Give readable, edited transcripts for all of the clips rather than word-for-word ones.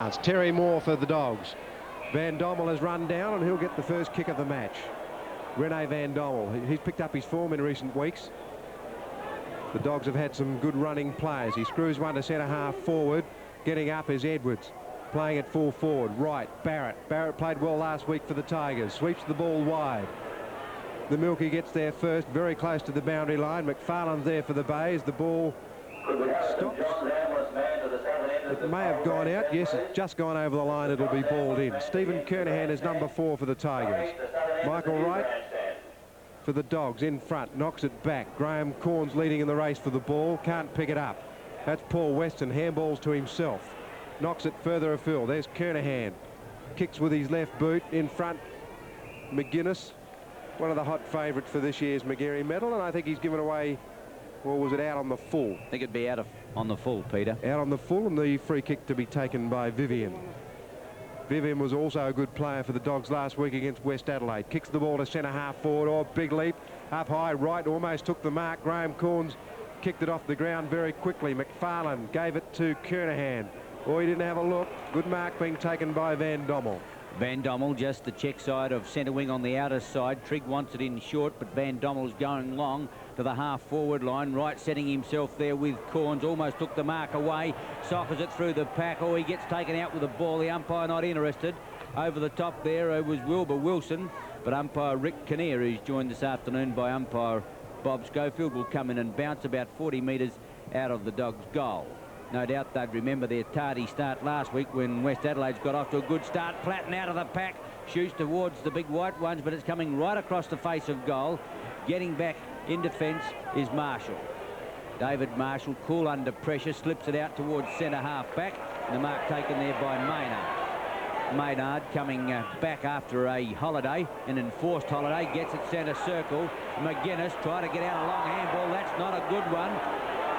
It's Terry Moore for the Dogs. Van Dommel has run down and he'll get the first kick of the match. Rene Van Dommel, he's picked up his form in recent weeks. The Dogs have had some good running players. He screws one to centre half forward. Getting up is Edwards. Playing at full forward. Right, Barrett. Barrett played well last week for the Tigers. Sweeps the ball wide. The Milky gets there first, very close to the boundary line. McFarlane's there for the Bays. The ball stops. It may have gone out. Yes, it's just gone over the line. It'll be balled in. Stephen Kernahan is number 4 for the Tigers. Michael Wright for the Dogs in front. Knocks it back. Graham Corns leading in the race for the ball. Can't pick it up. That's Paul Weston. Handballs to himself. Knocks it further afield. There's Kernahan. Kicks with his left boot. In front, McGuinness. One of the hot favourites for this year's Magarey medal. And I think he's given away, or was it out on the full? I think it'd be on the full, Peter. Out on the full, and the free kick to be taken by Vivian. Vivian was also a good player for the Dogs last week against West Adelaide. Kicks the ball to centre half forward. Oh, big leap. Up high, right, almost took the mark. Graham Corns kicked it off the ground very quickly. McFarlane gave it to Kernahan. Oh, he didn't have a look. Good mark being taken by Van Dommel. Van Dommel just the check side of centre wing on the outer side. Trigg wants it in short, but Van Dommel's going long to the half forward line. Right, setting himself there with Corns. Almost took the mark away. Sockers it through the pack. Oh, he gets taken out with the ball. The umpire not interested. Over the top there was Wilbur Wilson, but umpire Rick Kinnear, who's joined this afternoon by umpire Bob Schofield, will come in and bounce about 40 metres out of the Dogs' goal. No doubt they'd remember their tardy start last week when West Adelaide's got off to a good start. Platten out of the pack, shoots towards the big white ones, but it's coming right across the face of goal. Getting back in defence is Marshall. David Marshall, cool under pressure, slips it out towards centre half back. The mark taken there by Maynard. Maynard coming back after a holiday, an enforced holiday, gets it centre circle. McGuinness trying to get out a long handball. That's not a good one.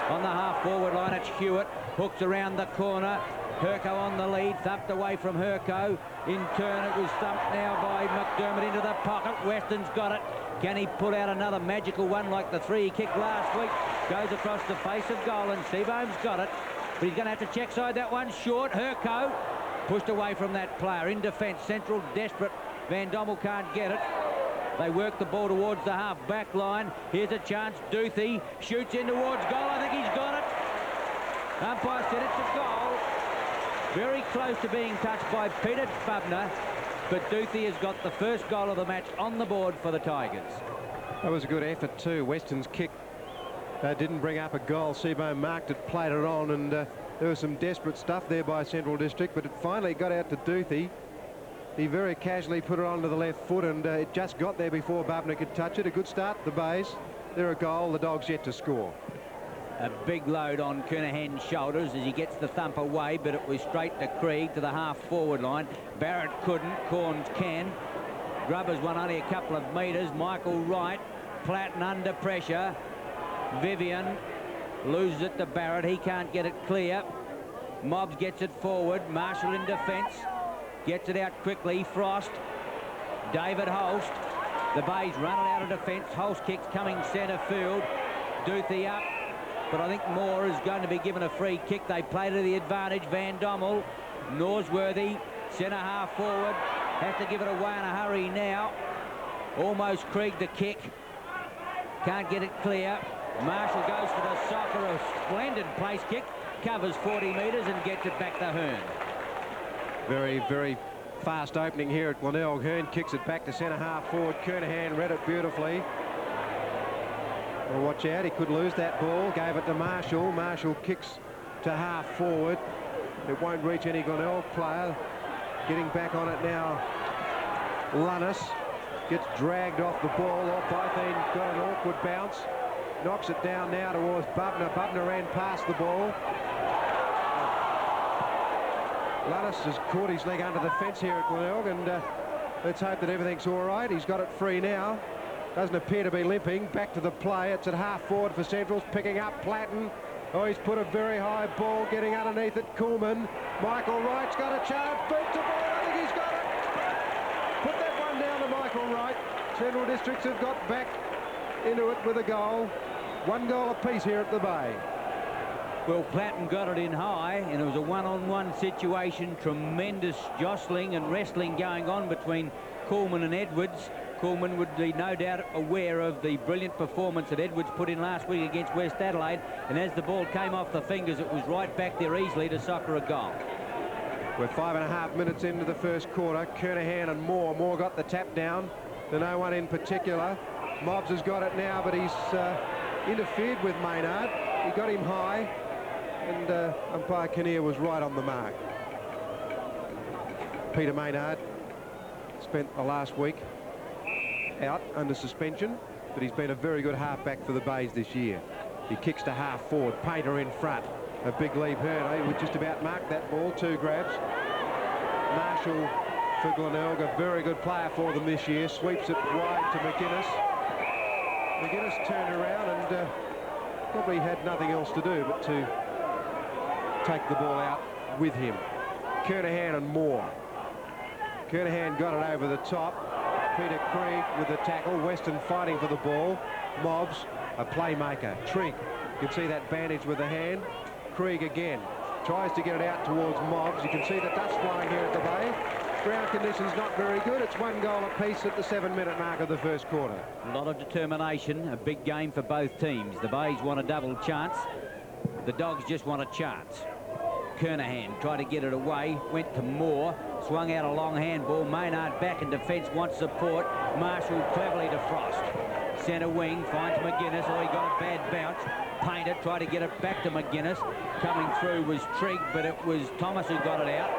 On the half-forward line, it's Hewitt. Hooks around the corner. Herco on the lead. Thumped away from Herco. In turn, it was thumped now by McDermott into the pocket. Weston's got it. Can he pull out another magical one like the 3 he kicked last week? Goes across the face of goal, and Seabohm's got it. But he's going to have to check side that one short. Herco pushed away from that player. In defence, Central desperate. Van Dommel can't get it. They work the ball towards the half-back line. Here's a chance. Duthie shoots in towards goal. I think he's got it. Umpire said it's a goal. Very close to being touched by Peter Bubner, but Duthie has got the first goal of the match on the board for the Tigers. That was a good effort too. Weston's kick didn't bring up a goal. Seabohm marked it, played it on, and there was some desperate stuff there by Central District, but it finally got out to Duthie. He very casually put it onto the left foot, and it just got there before Bubner could touch it. A good start, the Bays. They're a goal. The Dogs yet to score. A big load on Kernahan's shoulders as he gets the thump away, but it was straight to Krieg to the half-forward line. Barrett couldn't. Corns can. Grubbers won only a couple of metres. Michael Wright. Platten under pressure. Vivian loses it to Barrett. He can't get it clear. Mobbs gets it forward. Marshall in defence. Gets it out quickly. Frost. David Holst. The Bays run it out of defence. Holst kicks coming centre field. Duthie up. But I think Moore is going to be given a free kick. They play to the advantage. Van Dommel. Norsworthy. Centre half forward. Has to give it away in a hurry now. Almost Krieg the kick. Can't get it clear. Marshall goes for the soccer. A splendid place kick. Covers 40 metres and gets it back to Hearn. Very, very fast opening here at Glenelg. Hearn kicks it back to centre half forward. Kernahan read it beautifully. Well, watch out, he could lose that ball. Gave it to Marshall. Marshall kicks to half forward. It won't reach any Glenelg player. Getting back on it now. Lunnis gets dragged off the ball. Off Bytheen got an awkward bounce. Knocks it down now towards Bubner. Bubner ran past the ball. Lunnis has caught his leg under the fence here at Glenelg, and let's hope that everything's all right. He's got it free now. Doesn't appear to be limping. Back to the play. It's at half forward for Centrals. Picking up Platten. Oh, he's put a very high ball. Getting underneath it. Kuhlman. Michael Wright's got a chance. Beats the ball. I think he's got it. Put that one down to Michael Wright. Central Districts have got back into it with a goal. 1 goal apiece here at the Bay. Well, Platten got it in high, and it was a one-on-one situation. Tremendous jostling and wrestling going on between Coolman and Edwards. Coolman would be no doubt aware of the brilliant performance that Edwards put in last week against West Adelaide, and as the ball came off the fingers, it was right back there easily to soccer a goal. We're 5.5 minutes into the first quarter. Kernahan and Moore got the tap down to no one in particular. Mobbs has got it now, but he's interfered with Maynard. He got him high, and umpire Kinnear was right on the mark. Peter Maynard spent the last week out under suspension, but he's been a very good halfback for the Bays this year. He kicks to half forward. Painter in front. A big leap Hurd. He would just about mark that ball. 2 grabs. Marshall for Glenelg, a very good player for them this year. Sweeps it wide to McGuinness. McGuinness turned around and probably had nothing else to do but to take the ball out with him. Kernahan and Moore. Kernahan got it over the top. Peter Trigg with the tackle. Weston fighting for the ball. Mobbs, a playmaker. Trigg, you can see that bandage with the hand. Trigg again. Tries to get it out towards Mobbs. You can see the dust flying here at the Bay. Ground conditions not very good. It's 1 goal apiece at the 7-minute mark of the first quarter. A lot of determination. A big game for both teams. The Bays want a double chance. The Dogs just want a chance. Kernahan tried to get it away. Went to Moore. Swung out a long handball. Maynard back in defence. Wants support. Marshall cleverly to Frost. Centre wing finds McGuinness. Oh, he got a bad bounce. Painter tried to get it back to McGuinness. Coming through was Trigg, but it was Thomas who got it out.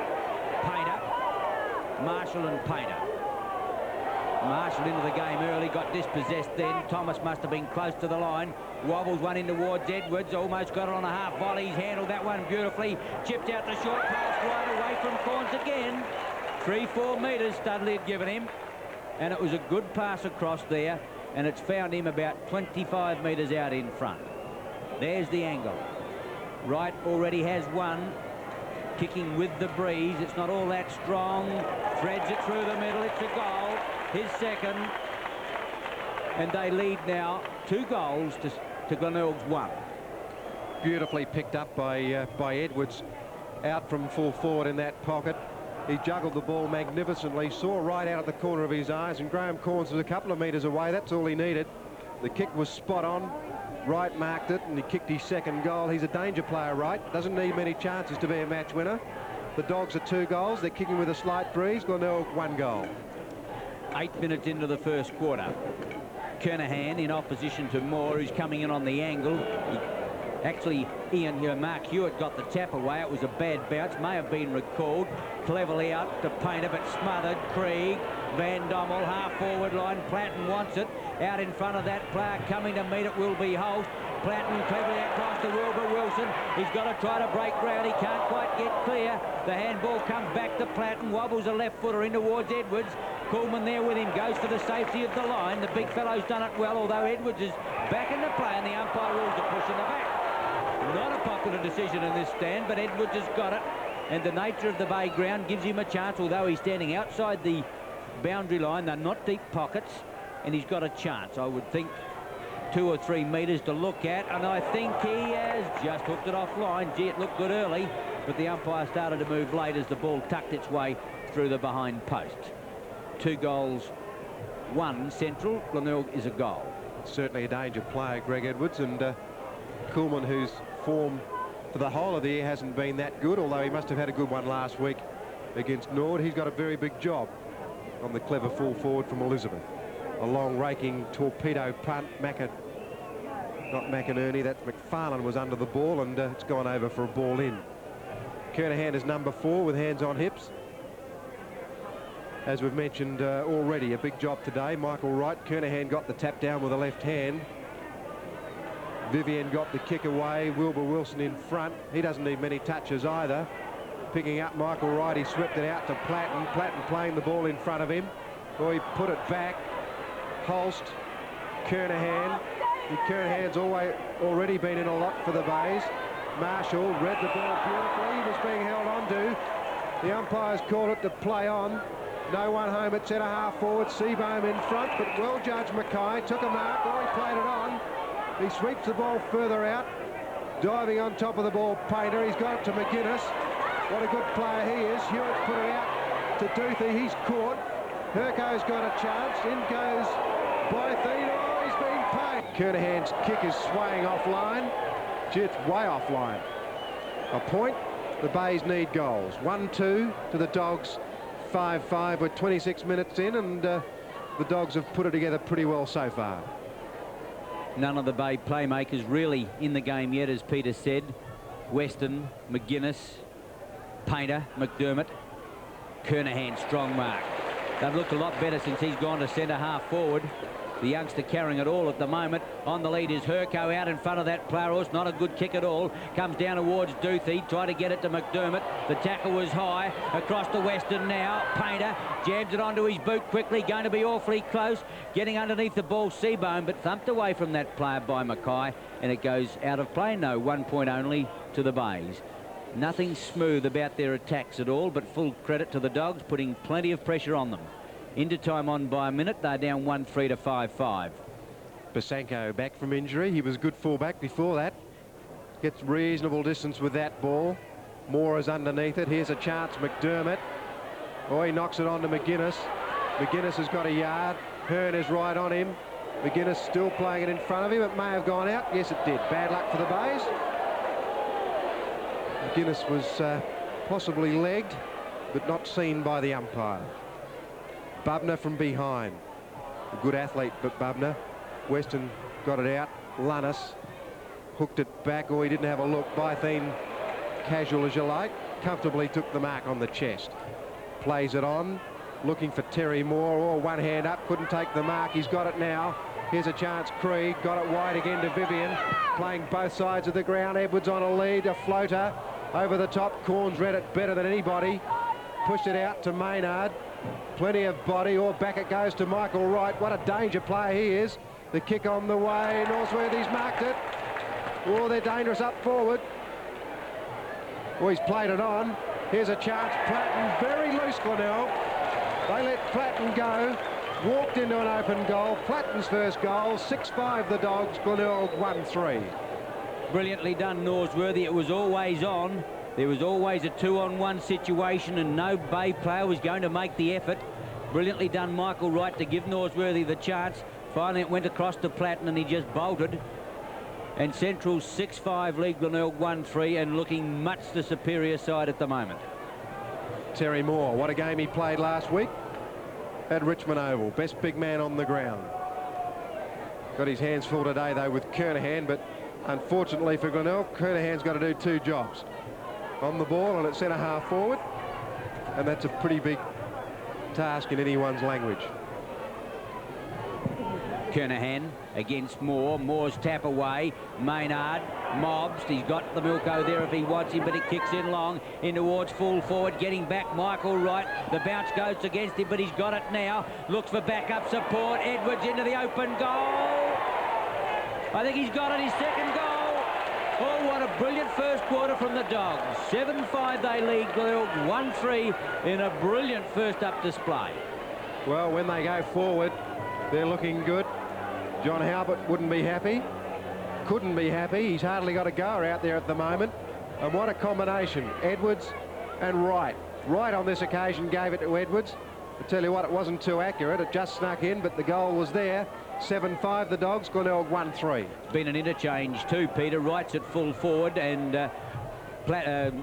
Painter, Marshall and Painter. Marshall into the game early, got dispossessed then. Thomas must have been close to the line. Wobbles one in towards Edwards. Almost got it on a half volley. He's handled that one beautifully. Chipped out the short pass right away from Corns again. 3-4 metres Studley had given him. And it was a good pass across there. And it's found him about 25 metres out in front. There's the angle. Wright already has one. Kicking with the breeze. It's not all that strong. Threads it through the middle. It's a goal. His second. And they lead now 2 goals to Glenelg's 1. Beautifully picked up by Edwards. Out from full forward in that pocket. He juggled the ball magnificently. Saw right out at the corner of his eyes. And Graham Corns was a couple of metres away. That's all he needed. The kick was spot on. Wright marked it, and he kicked his second goal. He's a danger player, Wright. Doesn't need many chances to be a match winner. The Dogs are 2 goals. They're kicking with a slight breeze. Glenelg 1 goal. 8 minutes into the first quarter. Kernahan in opposition to Moore, who's coming in on the angle. Actually, Mark Hewitt got the tap away. It was a bad bounce. May have been recalled. Cleverly out to Painter, but smothered. Trigg, Van Dommel, half-forward line. Platten wants it. Out in front of that player coming to meet it will be Holt. Platten cleverly across to Wilbur Wilson. He's got to try to break ground. He can't quite get clear. The handball comes back to Platten. Wobbles a left footer in towards Edwards. Coolman there with him. Goes for the safety of the line. The big fellow's done it well, although Edwards is back in the play and the umpire rules a push in the back. Not a popular decision in this stand, but Edwards has got it. And the nature of the Bay ground gives him a chance, although he's standing outside the boundary line. They're not deep pockets, and he's got a chance. I would think 2 or 3 metres to look at, and I think he has just hooked it offline. Gee, it looked good early, but the umpire started to move late as the ball tucked its way through the behind post. 2 goals, 1 central. Glenelg is a goal. Certainly a danger player, Greg Edwards, and Coolman, whose form for the whole of the year hasn't been that good, although he must have had a good one last week against Nord. He's got a very big job on the clever full forward from Elizabeth. A long raking torpedo punt. Not McInerney, that's McFarlane was under the ball, and it's gone over for a ball in. Kernahan is number 4 with hands on hips. As we've mentioned already, a big job today. Michael Wright. Kernahan got the tap down with the left hand. Vivian got the kick away. Wilbur Wilson in front. He doesn't need many touches either. Picking up Michael Wright, he swept it out to Platten. Platten playing the ball in front of him. Well, he put it back. Holst, Kernahan. Kernahan's already been in a lot for the Bays. Marshall read the ball beautifully. He was being held on to. The umpires called it to play on. No one home at centre half forward. Seabohm in front, but well judged Mackay. Took a mark. Oh, he played it on. He sweeps the ball further out. Diving on top of the ball, Painter. He's got it to McGuinness. What a good player he is. Hewitt put it out to Duthie. He's caught. Herco's got a chance. In goes Bytheen. Oh, he's been paid. Kernahan's kick is swaying offline. Gee, it's way offline. A point. The Bays need goals. 1-2 to the Dogs. 5-5. We're 26 minutes in, and the Dogs have put it together pretty well so far. None of the Bay playmakers really in the game yet, as Peter said. Weston, McGuinness, Painter, McDermott, Kernahan, strong mark. They've looked a lot better since he's gone to centre half forward. The youngster carrying it all at the moment. On the lead is Herco out in front of that player horse. Not a good kick at all. Comes down towards Duthie. Try to get it to McDermott. The tackle was high. Across to Weston now. Painter jams it onto his boot quickly. Going to be awfully close. Getting underneath the ball, Seabone, but thumped away from that player by Mackay. And it goes out of play. No, 1 point only to the Bays. Nothing smooth about their attacks at all, but full credit to the Dogs, putting plenty of pressure on them. Into time on by a minute. They're down 1-3 to 5-5. Basanko back from injury. He was a good fullback before that. Gets reasonable distance with that ball. Moore is underneath it. Here's a chance. McDermott. Oh, he knocks it on to McGuinness. McGuinness has got a yard. Hearn is right on him. McGuinness still playing it in front of him. It may have gone out. Yes, it did. Bad luck for the Bays. McGuinness was possibly legged, but not seen by the umpire. Bubner from behind. A good athlete, but Bubner. Weston got it out. Lunnis hooked it back, or he didn't have a look. Bytheen, casual as you like, comfortably took the mark on the chest. Plays it on, looking for Terry Moore. Oh, one hand up, couldn't take the mark. He's got it now. Here's a chance. Krieg got it wide again to Vivian. Playing both sides of the ground. Edwards on a lead, a floater over the top. Corns read it better than anybody. Pushed it out to Maynard. Plenty of body, or back it goes to Michael Wright. What a danger player he is. The kick on the way. Northworthy's marked it. Oh, they're dangerous up forward. Oh, he's played it on. Here's a chance. Platten, very loose, Glenelg. They let Platten go. Walked into an open goal. Platten's first goal. 6-5 the Dogs. Glenelg 1-3. Brilliantly done, Norsworthy. It was always on. There was always a 2-on-1 situation, and no Bay player was going to make the effort. Brilliantly done, Michael Wright, to give Norsworthy the chance. Finally, it went across to Platten, and he just bolted. And Central 6-5 lead Glenelg 1-3, and looking much the superior side at the moment. Terry Moore, what a game he played last week at Richmond Oval. Best big man on the ground. Got his hands full today, though, with Kernahan, but unfortunately for Glenelg, Kernahan's got to do two jobs. On the ball and at centre half forward, and that's a pretty big task in anyone's language. Kernahan against Moore. Moore's tap away. Maynard mobs. He's got the Milko there if he wants him, but it kicks in long in towards full forward. Getting back, Michael Wright. The bounce goes against him, but he's got it now. Looks for backup support. Edwards into the open goal. I think he's got it, his second goal. Oh, what a brilliant first quarter from the Dogs. 7-5 they lead Glenelg, 1-3 in a brilliant first up display. Well, when they go forward, they're looking good. John Halbert wouldn't be happy. Couldn't be happy. He's hardly got a goer out there at the moment. And what a combination. Edwards and Wright. Wright on this occasion gave it to Edwards. I tell you what, it wasn't too accurate. It just snuck in, but the goal was there. 7-5 the Dogs, Glenelg 1-3. Been an interchange too, Peter. Wright's at full forward, and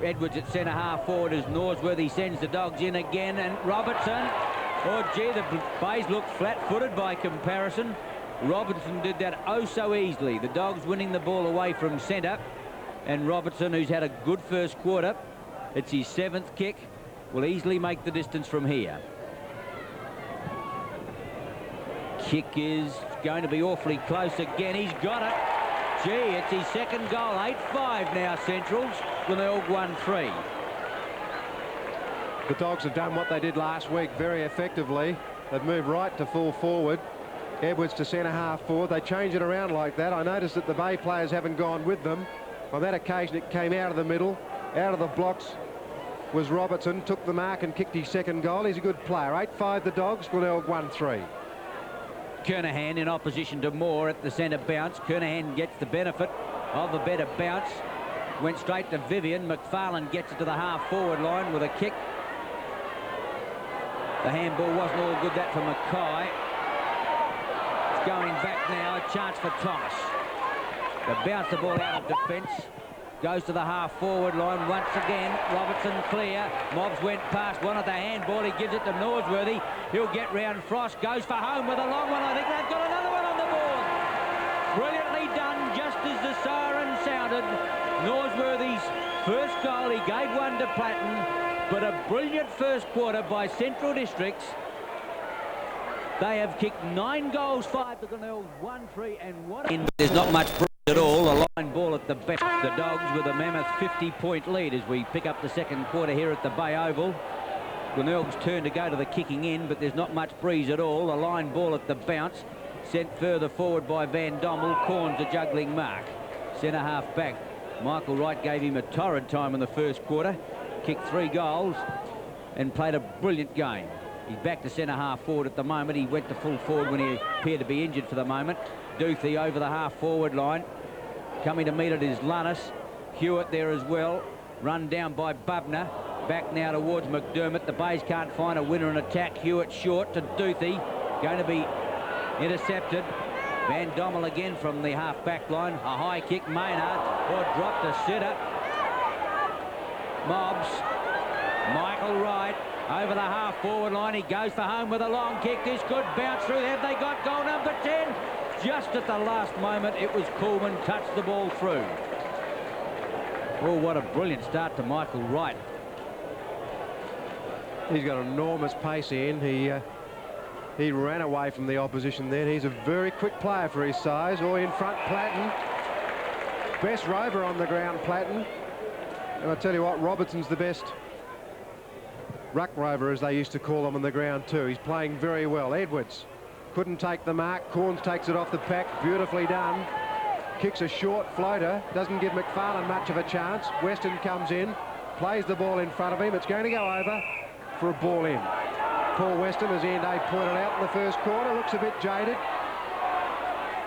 Edwards at centre half forward as Norsworthy sends the Dogs in again, and Robertson. Oh, gee, the Bays look flat-footed by comparison. Robertson did that oh so easily. The Dogs winning the ball away from centre, and Robertson, who's had a good first quarter, it's his 7th kick, will easily make the distance from here. Kick is going to be awfully close again. He's got it. Gee, it's his second goal. 8-5 now, Centrals. Glenelg 1-3. The Dogs have done what they did last week very effectively. They've moved right to full forward. Edwards to centre half forward. They change it around like that. I noticed that the Bay players haven't gone with them. On that occasion, it came out of the middle. Out of the blocks was Robertson. Took the mark and kicked his second goal. He's a good player. 8-5 the Dogs. Glenelg 1-3. Kernahan in opposition to Moore at the centre bounce. Kernahan gets the benefit. of the better bounce. Went straight to Vivian. McFarlane gets it to the half-forward line with a kick. The handball wasn't all good, that for Mackay. It's going back now, a chance for Thomas. They bounce the ball out of defence. Goes to the half-forward line once again. Robertson clear. Mobbs went past one at the handball. He gives it to Norsworthy. He'll get round Frost. Goes for home with a long one. I think they've got another one on the board. Brilliantly done just as the siren sounded. Norsworthy's first goal. He gave one to Platten. But a brilliant first quarter by Central Districts. They have kicked 9 goals, 5 to Glenelg, 1, 3 and 1. There's not much at all. A line ball at the back. The Dogs with a mammoth 50-point lead as we pick up the second quarter here at the Bay Oval. Glenelg's turn to go to the kicking end, but there's not much breeze at all. A line ball at the bounce. Sent further forward by Van Dommel. Corns a juggling mark. Centre half back. Michael Wright gave him a torrid time in the first quarter. Kicked 3 goals and played a brilliant game. He's back to centre half forward at the moment. He went to full forward when he appeared to be injured for the moment. Duthie over the half forward line. Coming to meet it is Lunnis. Hewitt there as well. Run down by Bubner. Back now towards McDermott. The Bays can't find a winner in attack. Hewitt short to Duthie. Going to be intercepted. Van Dommel again from the half back line. A high kick. Maynard. Dropped a sitter. Mobbs. Michael Wright over the half forward line. He goes for home with a long kick. This could bounce through. Have they got goal number 10? Just at the last moment, it was Coolman touched the ball through. Oh, what a brilliant start to Michael Wright. He's got enormous pace in. He ran away from the opposition then. He's a very quick player for his size. Or in front, Platten. Best rover on the ground, Platten. And I tell you what, Robertson's the best ruck rover, as they used to call him, on the ground too. He's playing very well. Edwards couldn't take the mark. Corns takes it off the pack. Beautifully done. Kicks a short floater. Doesn't give McFarlane much of a chance. Weston comes in. Plays the ball in front of him. It's going to go over for a ball in. Paul Weston, as Ian Day pointed out in the first quarter, looks a bit jaded.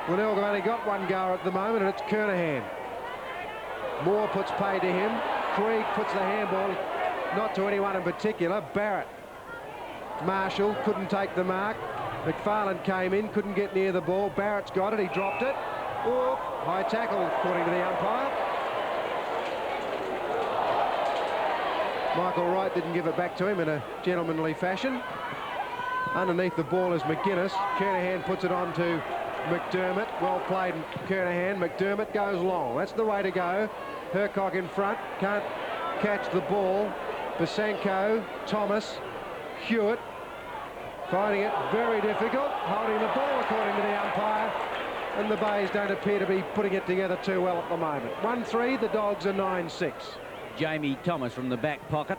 Glenelg have only got 1 goal at the moment, and it's Kernahan. Moore puts pay to him. Trigg puts the handball, not to anyone in particular. Barrett. Marshall couldn't take the mark. McFarlane came in, couldn't get near the ball. Barrett's got it, he dropped it. Oh, high tackle, according to the umpire. Michael Wright didn't give it back to him in a gentlemanly fashion. Underneath the ball is McGuinness. Kernahan puts it on to McDermott. Well played, Kernahan. McDermott goes long. That's the way to go. Hercock in front. Can't catch the ball. Basenko, Thomas, Hewitt. Finding it very difficult. Holding the ball, according to the umpire. And the Bays don't appear to be putting it together too well at the moment. 1-3, the Dogs are 9-6. Jamie Thomas from the back pocket.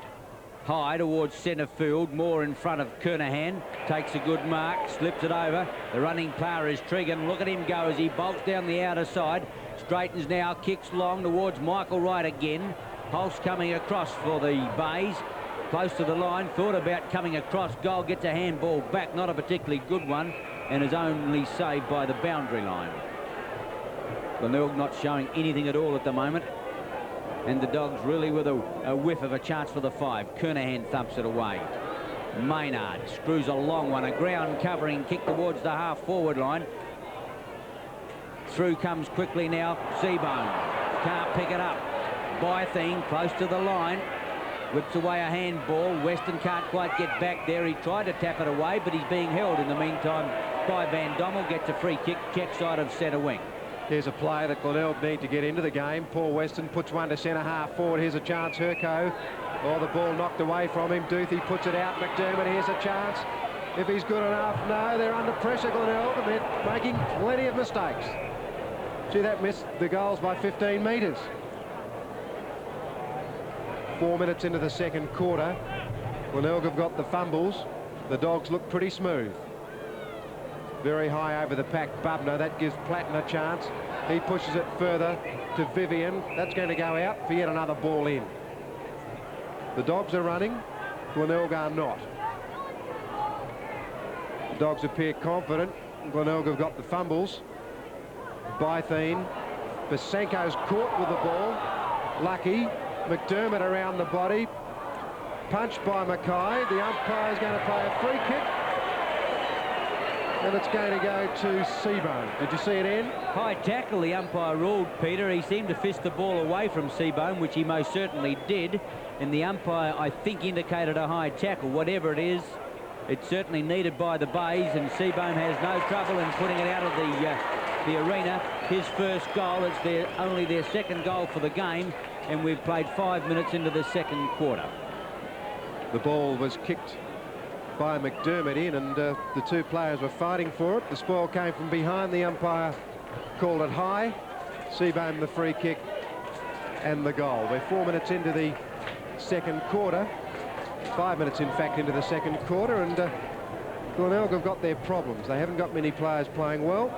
High towards centre field. Moore in front of Kernahan. Takes a good mark. Slips it over. The running player is Trigg. And look at him go as he bolts down the outer side. Straightens now. Kicks long towards Michael Wright again. Pulse coming across for the Bays. Close to the line. Thought about coming across goal. Gets a handball back. Not a particularly good one. And is only saved by the boundary line. Glenelg not showing anything at all at the moment. And the Dogs really with a whiff of a chance for the 5. Kernahan thumps it away. Maynard screws a long one. A ground covering kick towards the half forward line. Through comes quickly now Seabone. Can't pick it up. Bything close to the line. Whips away a handball. Weston can't quite get back there. He tried to tap it away, but he's being held in the meantime by Van Dommel. Gets a free kick, check side of centre wing. Here's a play that Glenelg need to get into the game. Paul Weston puts one to centre half forward. Here's a chance. Herco. Oh, the ball knocked away from him. Duthie puts it out. McDermott, here's a chance. If he's good enough. No, they're under pressure, Glenelg, and they're making plenty of mistakes. Gee, that missed the goals by 15 metres. 4 minutes into the second quarter. Glenelg have got the fumbles. The Dogs look pretty smooth. Very high over the pack, Bubner. That gives Platten a chance. He pushes it further to Vivian. That's going to go out for yet another ball in. The Dogs are running. Glenelg are not. The Dogs appear confident. Glenelg have got the fumbles. Bytheen Besenko's caught with the ball. Lucky. McDermott around the body. Punched by Mackay. The umpire's going to play a free kick. And it's going to go to Seabone. Did you see it end? High tackle, the umpire ruled, Peter. He seemed to fist the ball away from Seabone, which he most certainly did. And the umpire, I think, indicated a high tackle. Whatever it is, it's certainly needed by the Bays, and Seabone has no trouble in putting it out of the arena. His first goal, it's only their second goal for the game, and we've played 5 minutes into the second quarter. The ball was kicked by McDermott in, and the two players were fighting for it. The spoil came from behind. The umpire called it high. Seabone the free kick and the goal. We're 4 minutes into the second quarter. 5 minutes, in fact, into the second quarter, and Glenelg have got their problems. They haven't got many players playing well.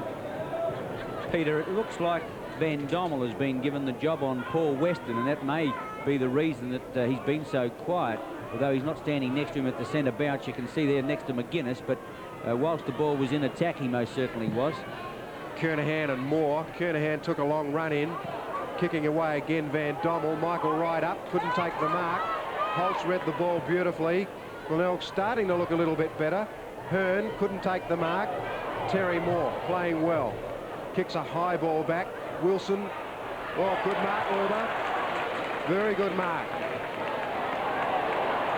Peter, it looks like Van Dommel has been given the job on Paul Weston, and that may be the reason that he's been so quiet. Although he's not standing next to him at the centre bounce, you can see there next to McGuinness, but whilst the ball was in attack, he most certainly was. Kernahan and Moore. Kernahan took a long run in, kicking away again. Van Dommel. Michael Wright up, couldn't take the mark. Holtz read the ball beautifully. Glenelg starting to look a little bit better. Hearn couldn't take the mark. Terry Moore playing well. Kicks a high ball back. Wilson. Oh, good mark, Wilbur. Very good mark.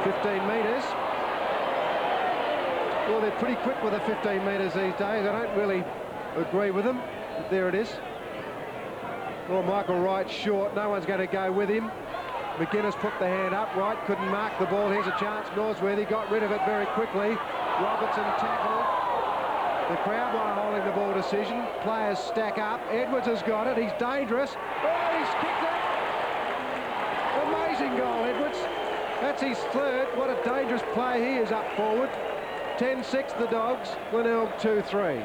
15 metres. Well, they're pretty quick with the 15 metres these days. I don't really agree with them. But there it is. Well, Michael Wright short. No one's going to go with him. McGuinness put the hand up. Wright couldn't mark the ball. Here's a chance. Norsworthy got rid of it very quickly. Robertson tackled. The crowd won't holding the ball decision. Players stack up. Edwards has got it. He's dangerous. Oh, he's kicked it. Amazing goal, Edwards. That's his third. What a dangerous play he is up forward. 10-6 the Dogs. Glenelg 2-3.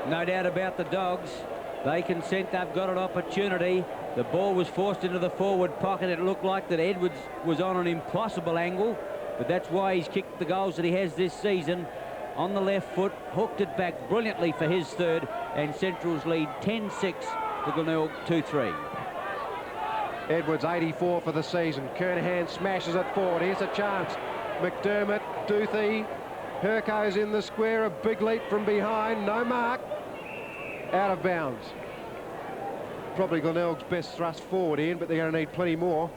No doubt about the Dogs. They consent they've got an opportunity. The ball was forced into the forward pocket. It looked like that Edwards was on an impossible angle, but that's why he's kicked the goals that he has this season. On the left foot, hooked it back brilliantly for his third, and Central's lead 10-6 to Glenelg 2-3. Edwards 84 for the season. Kernahan smashes it forward. Here's a chance. McDermott, Duthie, Herco's in the square. A big leap from behind. No mark. Out of bounds. Probably Glenelg's best thrust forward, Ian, but they're going to need plenty more.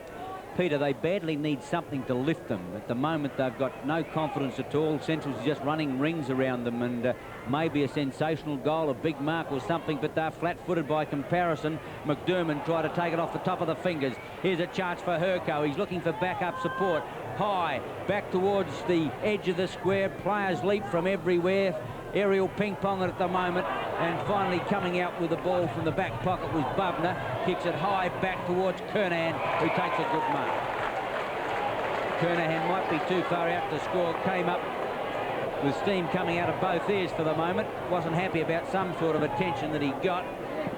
Peter, they badly need something to lift them. At the moment, they've got no confidence at all. Central's just running rings around them, and maybe a sensational goal, a big mark or something, but they're flat-footed by comparison. McDermott tried to take it off the top of the fingers. Here's a chance for Herco. He's looking for backup support. High, back towards the edge of the square. Players leap from everywhere. Aerial ping-pong at the moment, and finally coming out with the ball from the back pocket was Bubner. Kicks it high back towards Kernahan, who takes a good mark. Kernahan might be too far out to score. Came up with steam coming out of both ears for the moment. Wasn't happy about some sort of attention that he got.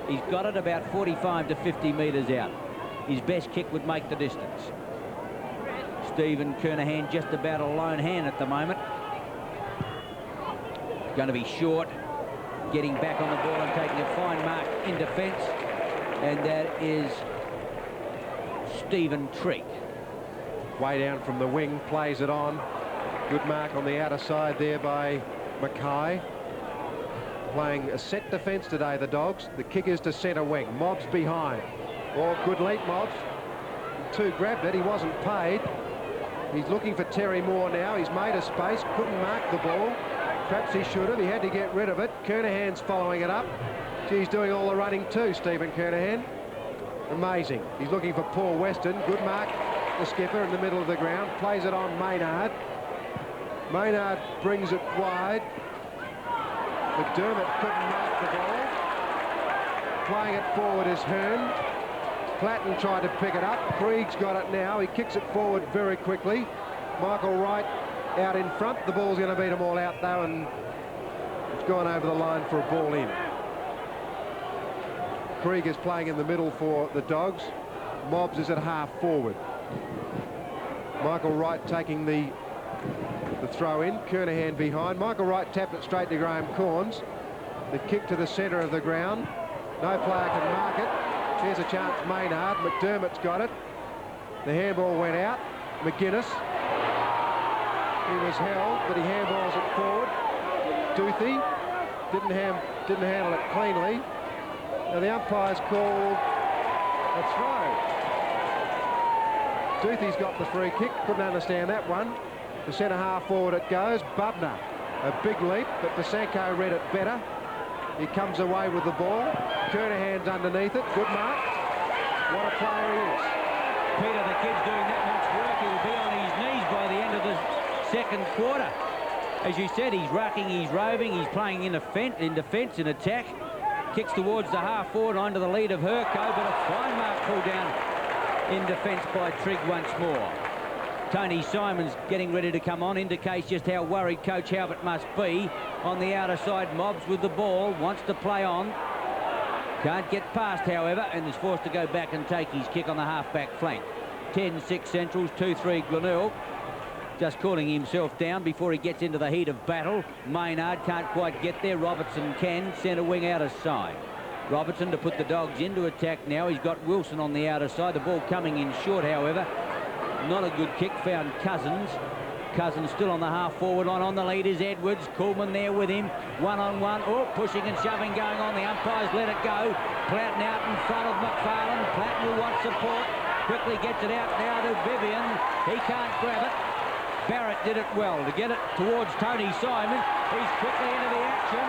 He's got it about 45 to 50 metres out. His best kick would make the distance. Stephen Kernahan just about a lone hand at the moment. Going to be short, getting back on the ball and taking a fine mark in defence, and that is Stephen Trigg. Way down from the wing, plays it on. Good mark on the outer side there by Mackay. Playing a set defence today, the Dogs. The kick is to centre wing. Mobbs behind. Oh, good leap, Mobbs. Two grabbed it. He wasn't paid. He's looking for Terry Moore now. He's made a space. Couldn't mark the ball. Perhaps he should have. He had to get rid of it. Kernahan's following it up. He's doing all the running too, Stephen Kernahan. Amazing. He's looking for Paul Weston. Good mark. The skipper in the middle of the ground. Plays it on Maynard. Maynard brings it wide. McDermott couldn't mark the ball. Playing it forward is Hearn. Platten tried to pick it up. Krieg's got it now. He kicks it forward very quickly. Michael Wright out in front. The ball's going to beat them all out though, and it's gone over the line for a ball in. Krieg is playing in the middle for the Dogs. Mobbs is at half forward. Michael Wright taking the throw in. Kernahan behind. Michael Wright tapped it straight to Graham Corns. The kick to the centre of the ground. No player can mark it. Here's a chance, Maynard. McDermott's got it. The handball went out. McGuinness. He was held, but he handballs it forward. Duthie didn't handle it cleanly. Now the umpire's called a throw. Duthie's got the free kick. Couldn't understand that one. The centre half forward it goes. Bubner, a big leap, but Basanko read it better. He comes away with the ball. Kernahan's underneath it. Good mark. What a player he is. Peter, the kid's doing that much work. He'll be on his knees by the end of the second quarter. As you said, he's rucking, he's roving, he's playing in defence, in attack. Kicks towards the half forward onto the lead of Herco, but a fine mark pulled down in defence by Trigg once more. Tony Simons getting ready to come on, indicates just how worried Coach Halbert must be. On the outer side, Mobbs with the ball, wants to play on. Can't get past, however, and is forced to go back and take his kick on the half-back flank. 10-6 Centrals, 2-3 Glenelg. Just cooling himself down before he gets into the heat of battle. Maynard can't quite get there. Robertson can. Centre wing outer side. Robertson to put the Dogs into attack now. He's got Wilson on the outer side. The ball coming in short, however. Not a good kick. Found Cousins. Cousins still on the half-forward line. On the lead is Edwards. Coolman there with him. One-on-one. Oh, pushing and shoving going on. The umpires let it go. Platten out in front of McFarlane. Platten will want support. Quickly gets it out now to Vivian. He can't grab it. Barrett did it well to get it towards Tony Simon. He's quickly into the action.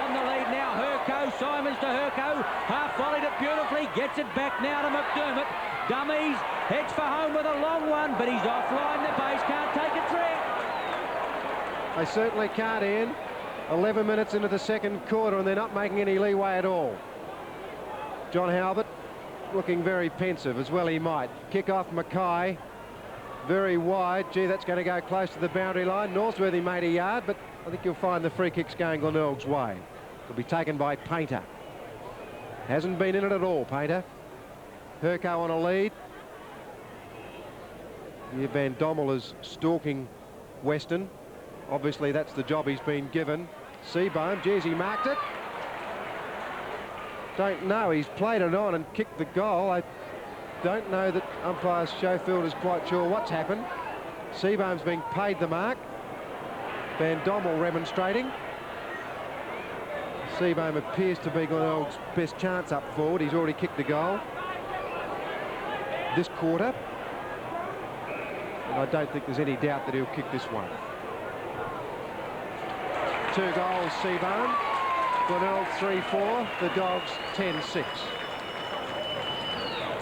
On the lead now, Herco. Simons to Herco. Half volleyed it beautifully. Gets it back now to McDermott. Dummies. Heads for home with a long one, but he's offline. The base can't take a trick. They certainly can't, Ian. 11 minutes into the second quarter, and they're not making any leeway at all. John Halbert looking very pensive, as well he might. Kick off Mackay. Very wide. Gee, that's going to go close to the boundary line. Northworthy made a yard, but I think you'll find the free kick's going Glenelg's way. It'll be taken by Painter. Hasn't been in it at all, Painter. Herco on a lead. Here Van Dommel is stalking Weston. Obviously, that's the job he's been given. Seabohm, geez, he marked it. Don't know. He's played it on and kicked the goal. I don't know that umpire Schofield is quite sure what's happened. Seabohm's being paid the mark. Van Dommel remonstrating. Seabohm appears to be Glenelg's best chance up forward. He's already kicked the goal this quarter. And I don't think there's any doubt that he'll kick this one. 2 goals, Seabohm. Glenelg 3-4. The Dogs 10-6.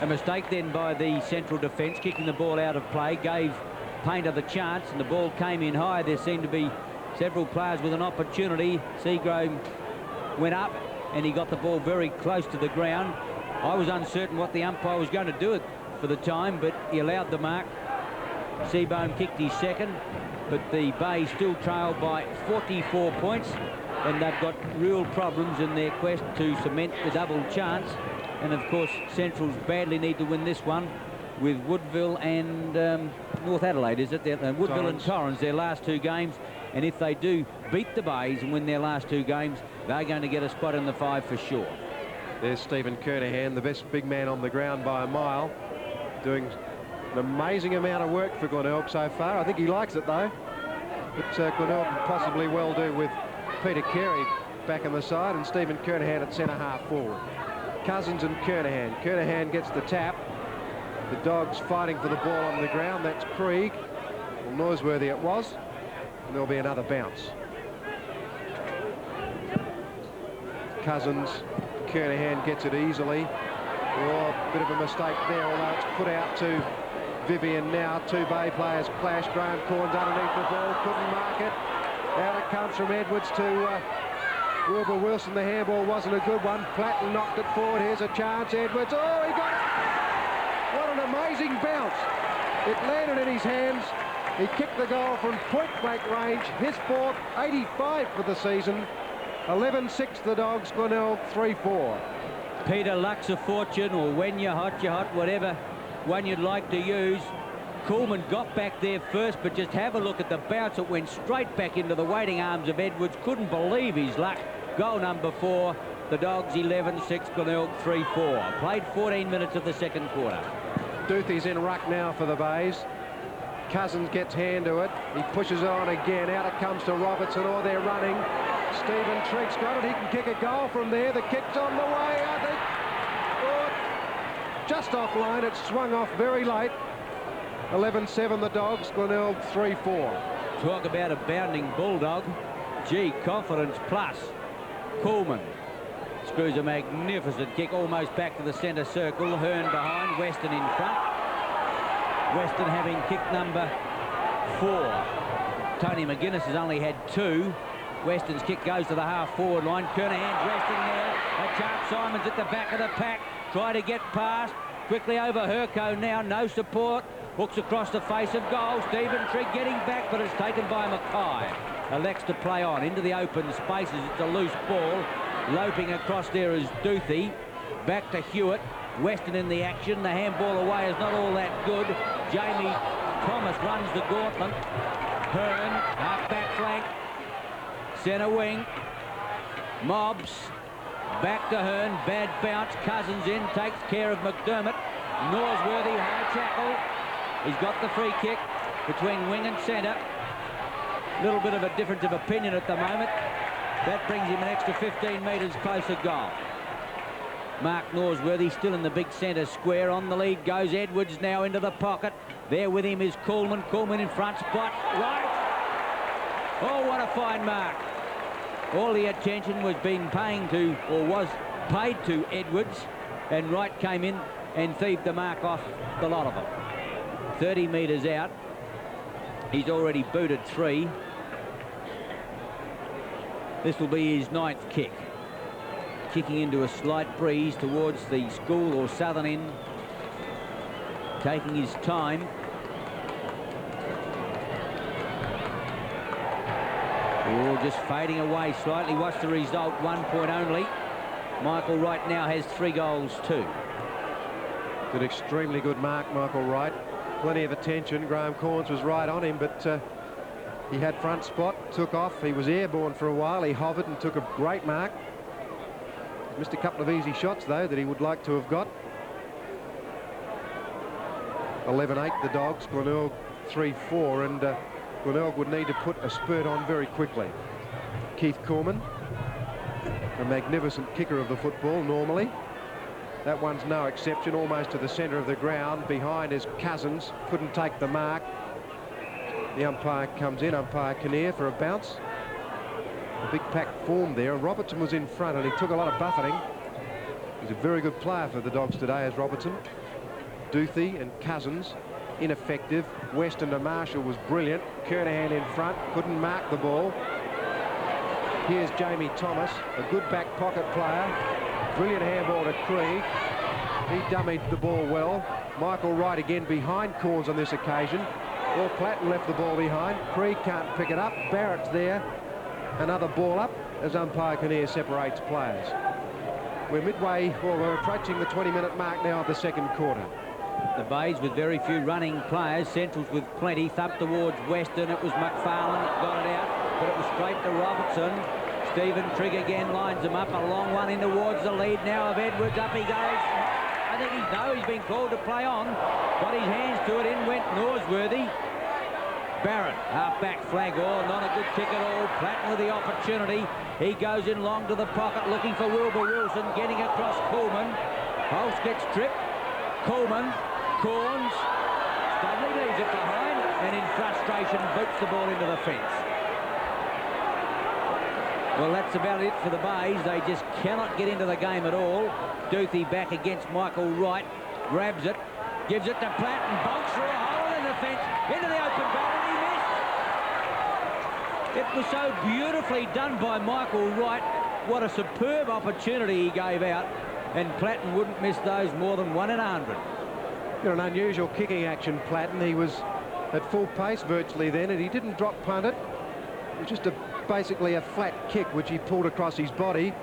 A mistake then by the Central defence, kicking the ball out of play, gave Painter the chance, and the ball came in high. There seemed to be several players with an opportunity. Seagrove went up, and he got the ball very close to the ground. I was uncertain what the umpire was going to do it for the time, but he allowed the mark. Seabohm kicked his second, but the Bay still trailed by 44 points, and they've got real problems in their quest to cement the double chance. And of course, Centrals badly need to win this one with Woodville and North Adelaide, is it? Woodville and Torrens, their last 2 games. And if they do beat the Bays and win their last 2 games, they're going to get a spot in the 5 for sure. There's Stephen Kernahan, the best big man on the ground by a mile, doing an amazing amount of work for Glenelg so far. I think he likes it, though. But Glenelg can possibly well do with Peter Carey back on the side and Stephen Kernahan at centre half forward. Cousins and Kernahan. Kernahan gets the tap. The Dogs fighting for the ball on the ground. That's Krieg. Well, Noiseworthy it was. And there'll be another bounce. Cousins. Kernahan gets it easily. Oh, bit of a mistake there, although it's put out to Vivian now. 2 Bay players clash. Graham Corns underneath the ball. Couldn't mark it. Out it comes from Edwards to Wilbur Wilson. The handball wasn't a good one. Platten knocked it forward. Here's a chance. Edwards. Oh, he got it. What an amazing bounce. It landed in his hands. He kicked the goal from point-blank range. His 4th, 85 for the season. 11-6 the Dogs. Glenelg 3-4. Peter, luck's a fortune, or when you're hot, whatever one you'd like to use. Coolman got back there first, but just have a look at the bounce. It went straight back into the waiting arms of Edwards. Couldn't believe his luck. Goal number 4. The Dogs 11-6, Glenelg 3-4. Played 14 minutes of the second quarter. Duthie's in ruck now for the Bays. Cousins gets hand to it. He pushes on again. Out it comes to Robertson. Oh, they're running. Stephen Trigg's got it. He can kick a goal from there. The kick's on the way, I think. Oh, just offline. It swung off very late. 11-7 the Dogs. Glenelg 3-4. Talk about a bounding Bulldog. Gee, confidence plus. Coolman screws a magnificent kick almost back to the centre circle. Hearn behind, Weston in front. Weston having kick number 4. Tony McGuinness has only had 2. Weston's kick goes to the half-forward line. Kernahan's resting there. Charles Simons at the back of the pack. Try to get past. Quickly over Herco now. No support. Hooks across the face of goal. Stephen Trigg getting back, but it's taken by Mackay. Elects to play on into the open spaces. It's a loose ball. Loping across there is Duthie. Back to Hewitt. Weston in the action. The handball away is not all that good. Jamie Thomas runs the gauntlet. Hearn, half back flank. Centre wing. Mobbs. Back to Hearn. Bad bounce. Cousins in. Takes care of McDermott. Norsworthy, high tackle. He's got the free kick between wing and centre. Little bit of a difference of opinion at the moment. That brings him an extra 15 metres closer goal. Mark Norsworthy still in the big centre square. On the lead goes Edwards now into the pocket. There with him is Coolman. Coolman in front, spot right. Oh, what a fine mark. All the attention was being paying to, or was paid to, Edwards, and Wright came in and thieved the mark off the lot of them. 30 metres out. He's already booted 3. This will be his 9th kick. Kicking into a slight breeze towards the school or southern end. Taking his time. Oh, just fading away slightly. What's the result? 1 point only. Michael Wright now has 3 goals too. Did extremely good mark, Michael Wright. Plenty of attention. Graham Corns was right on him, but he had front spot, took off. He was airborne for a while. He hovered and took a great mark. Missed a couple of easy shots, though, that he would like to have got. 11-8 the Dogs. Glenelg 3-4, and Glenelg would need to put a spurt on very quickly. Keith Corman, a magnificent kicker of the football normally. That one's no exception, almost to the centre of the ground. Behind is Cousins, couldn't take the mark. The umpire comes in, umpire Kinnear, for a bounce. A big pack formed there, and Robertson was in front, and he took a lot of buffeting. He's a very good player for the Dogs today, as Robertson. Duthie and Cousins, ineffective. Weston to Marshall was brilliant. Kernahan in front, couldn't mark the ball. Here's Jamie Thomas, a good back pocket player. Brilliant handball to Trigg. He dummied the ball well. Michael Wright again behind Corns on this occasion. Well, Platten left the ball behind. Trigg can't pick it up. Barrett's there. Another ball up as umpire Kinnear separates players. We're midway, well, we're approaching the 20-minute mark now of the second quarter. The Bays with very few running players. Centrals with plenty. Thump towards Weston. It was McFarlane that got it out, but it was straight to Robertson. Stephen Trigg again lines them up. A long one in towards the lead now of Edwards. Up he goes. I think he's been called to play on. Got his hands to it. In went Norsworthy. Barrett, half-back flag. Oh, not a good kick at all. Platten with the opportunity. He goes in long to the pocket, looking for Wilbur Wilson, getting across Coolman. Holst gets tripped. Coolman, Corns. Studley leaves it behind, and in frustration, boots the ball into the fence. Well, that's about it for the Bays. They just cannot get into the game at all. Duthie back against Michael Wright. Grabs it, gives it to Platten, bolts through a hole in the fence, into the open goal. It was so beautifully done by Michael Wright. What a superb opportunity he gave out, and Platten wouldn't miss those more than 1 in 100. An unusual kicking action, Platten. He was at full pace virtually then, and he didn't drop punt it. It was just basically a flat kick which he pulled across his body.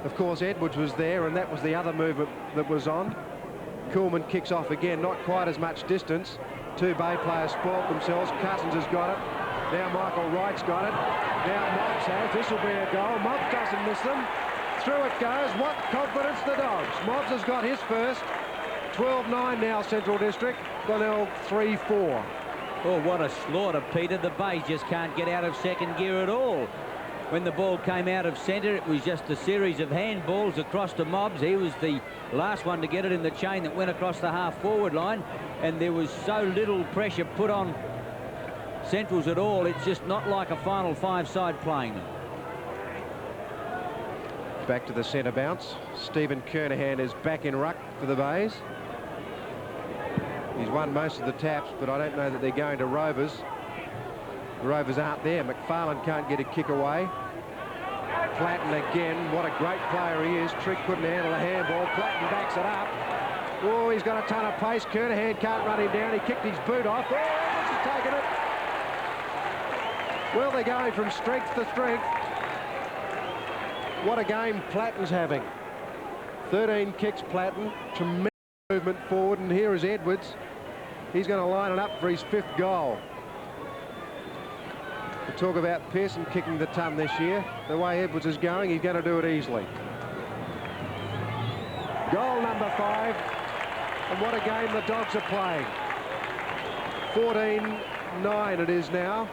Of course, Edwards was there, and that was the other movement that was on. Coolman kicks off again, not quite as much distance. 2 Bay players spoilt themselves. Cousins has got it. Now Michael Wright's got it. Now Mobbs has. This will be a goal. Mobbs doesn't miss them. through it goes. What confidence, the Dogs. Mobbs has got his first. 12-9 now, Central District. Glenelg 3-4. Oh, what a slaughter, Peter. The Bays just can't get out of second gear at all. When the ball came out of centre, it was just a series of handballs across to Mobbs. He was the last one to get it in the chain that went across the half-forward line, and there was so little pressure put on Centrals at all. It's just not like a final five side playing them. Back to the centre bounce. Stephen Kernahan is back in ruck for the Bays. He's won most of the taps, but I don't know that they're going to Rovers. The Rovers aren't there. McFarlane can't get a kick away. Platten again. What a great player he is. Trigg couldn't handle a handball. Platten backs it up. Oh, he's got a ton of pace. Kernahan can't run him down. He kicked his boot off. Oh, Edwards has taken it. Well, they're going from strength to strength. What a game Platten's having. 13 kicks, Platten. Tremendous movement forward, and here is Edwards. He's going to line it up for his 5th goal. We talk about Pearson kicking the ton this year. The way Edwards is going, he's going to do it easily. Goal number 5, and what a game the Dogs are playing. 14-9 it is now,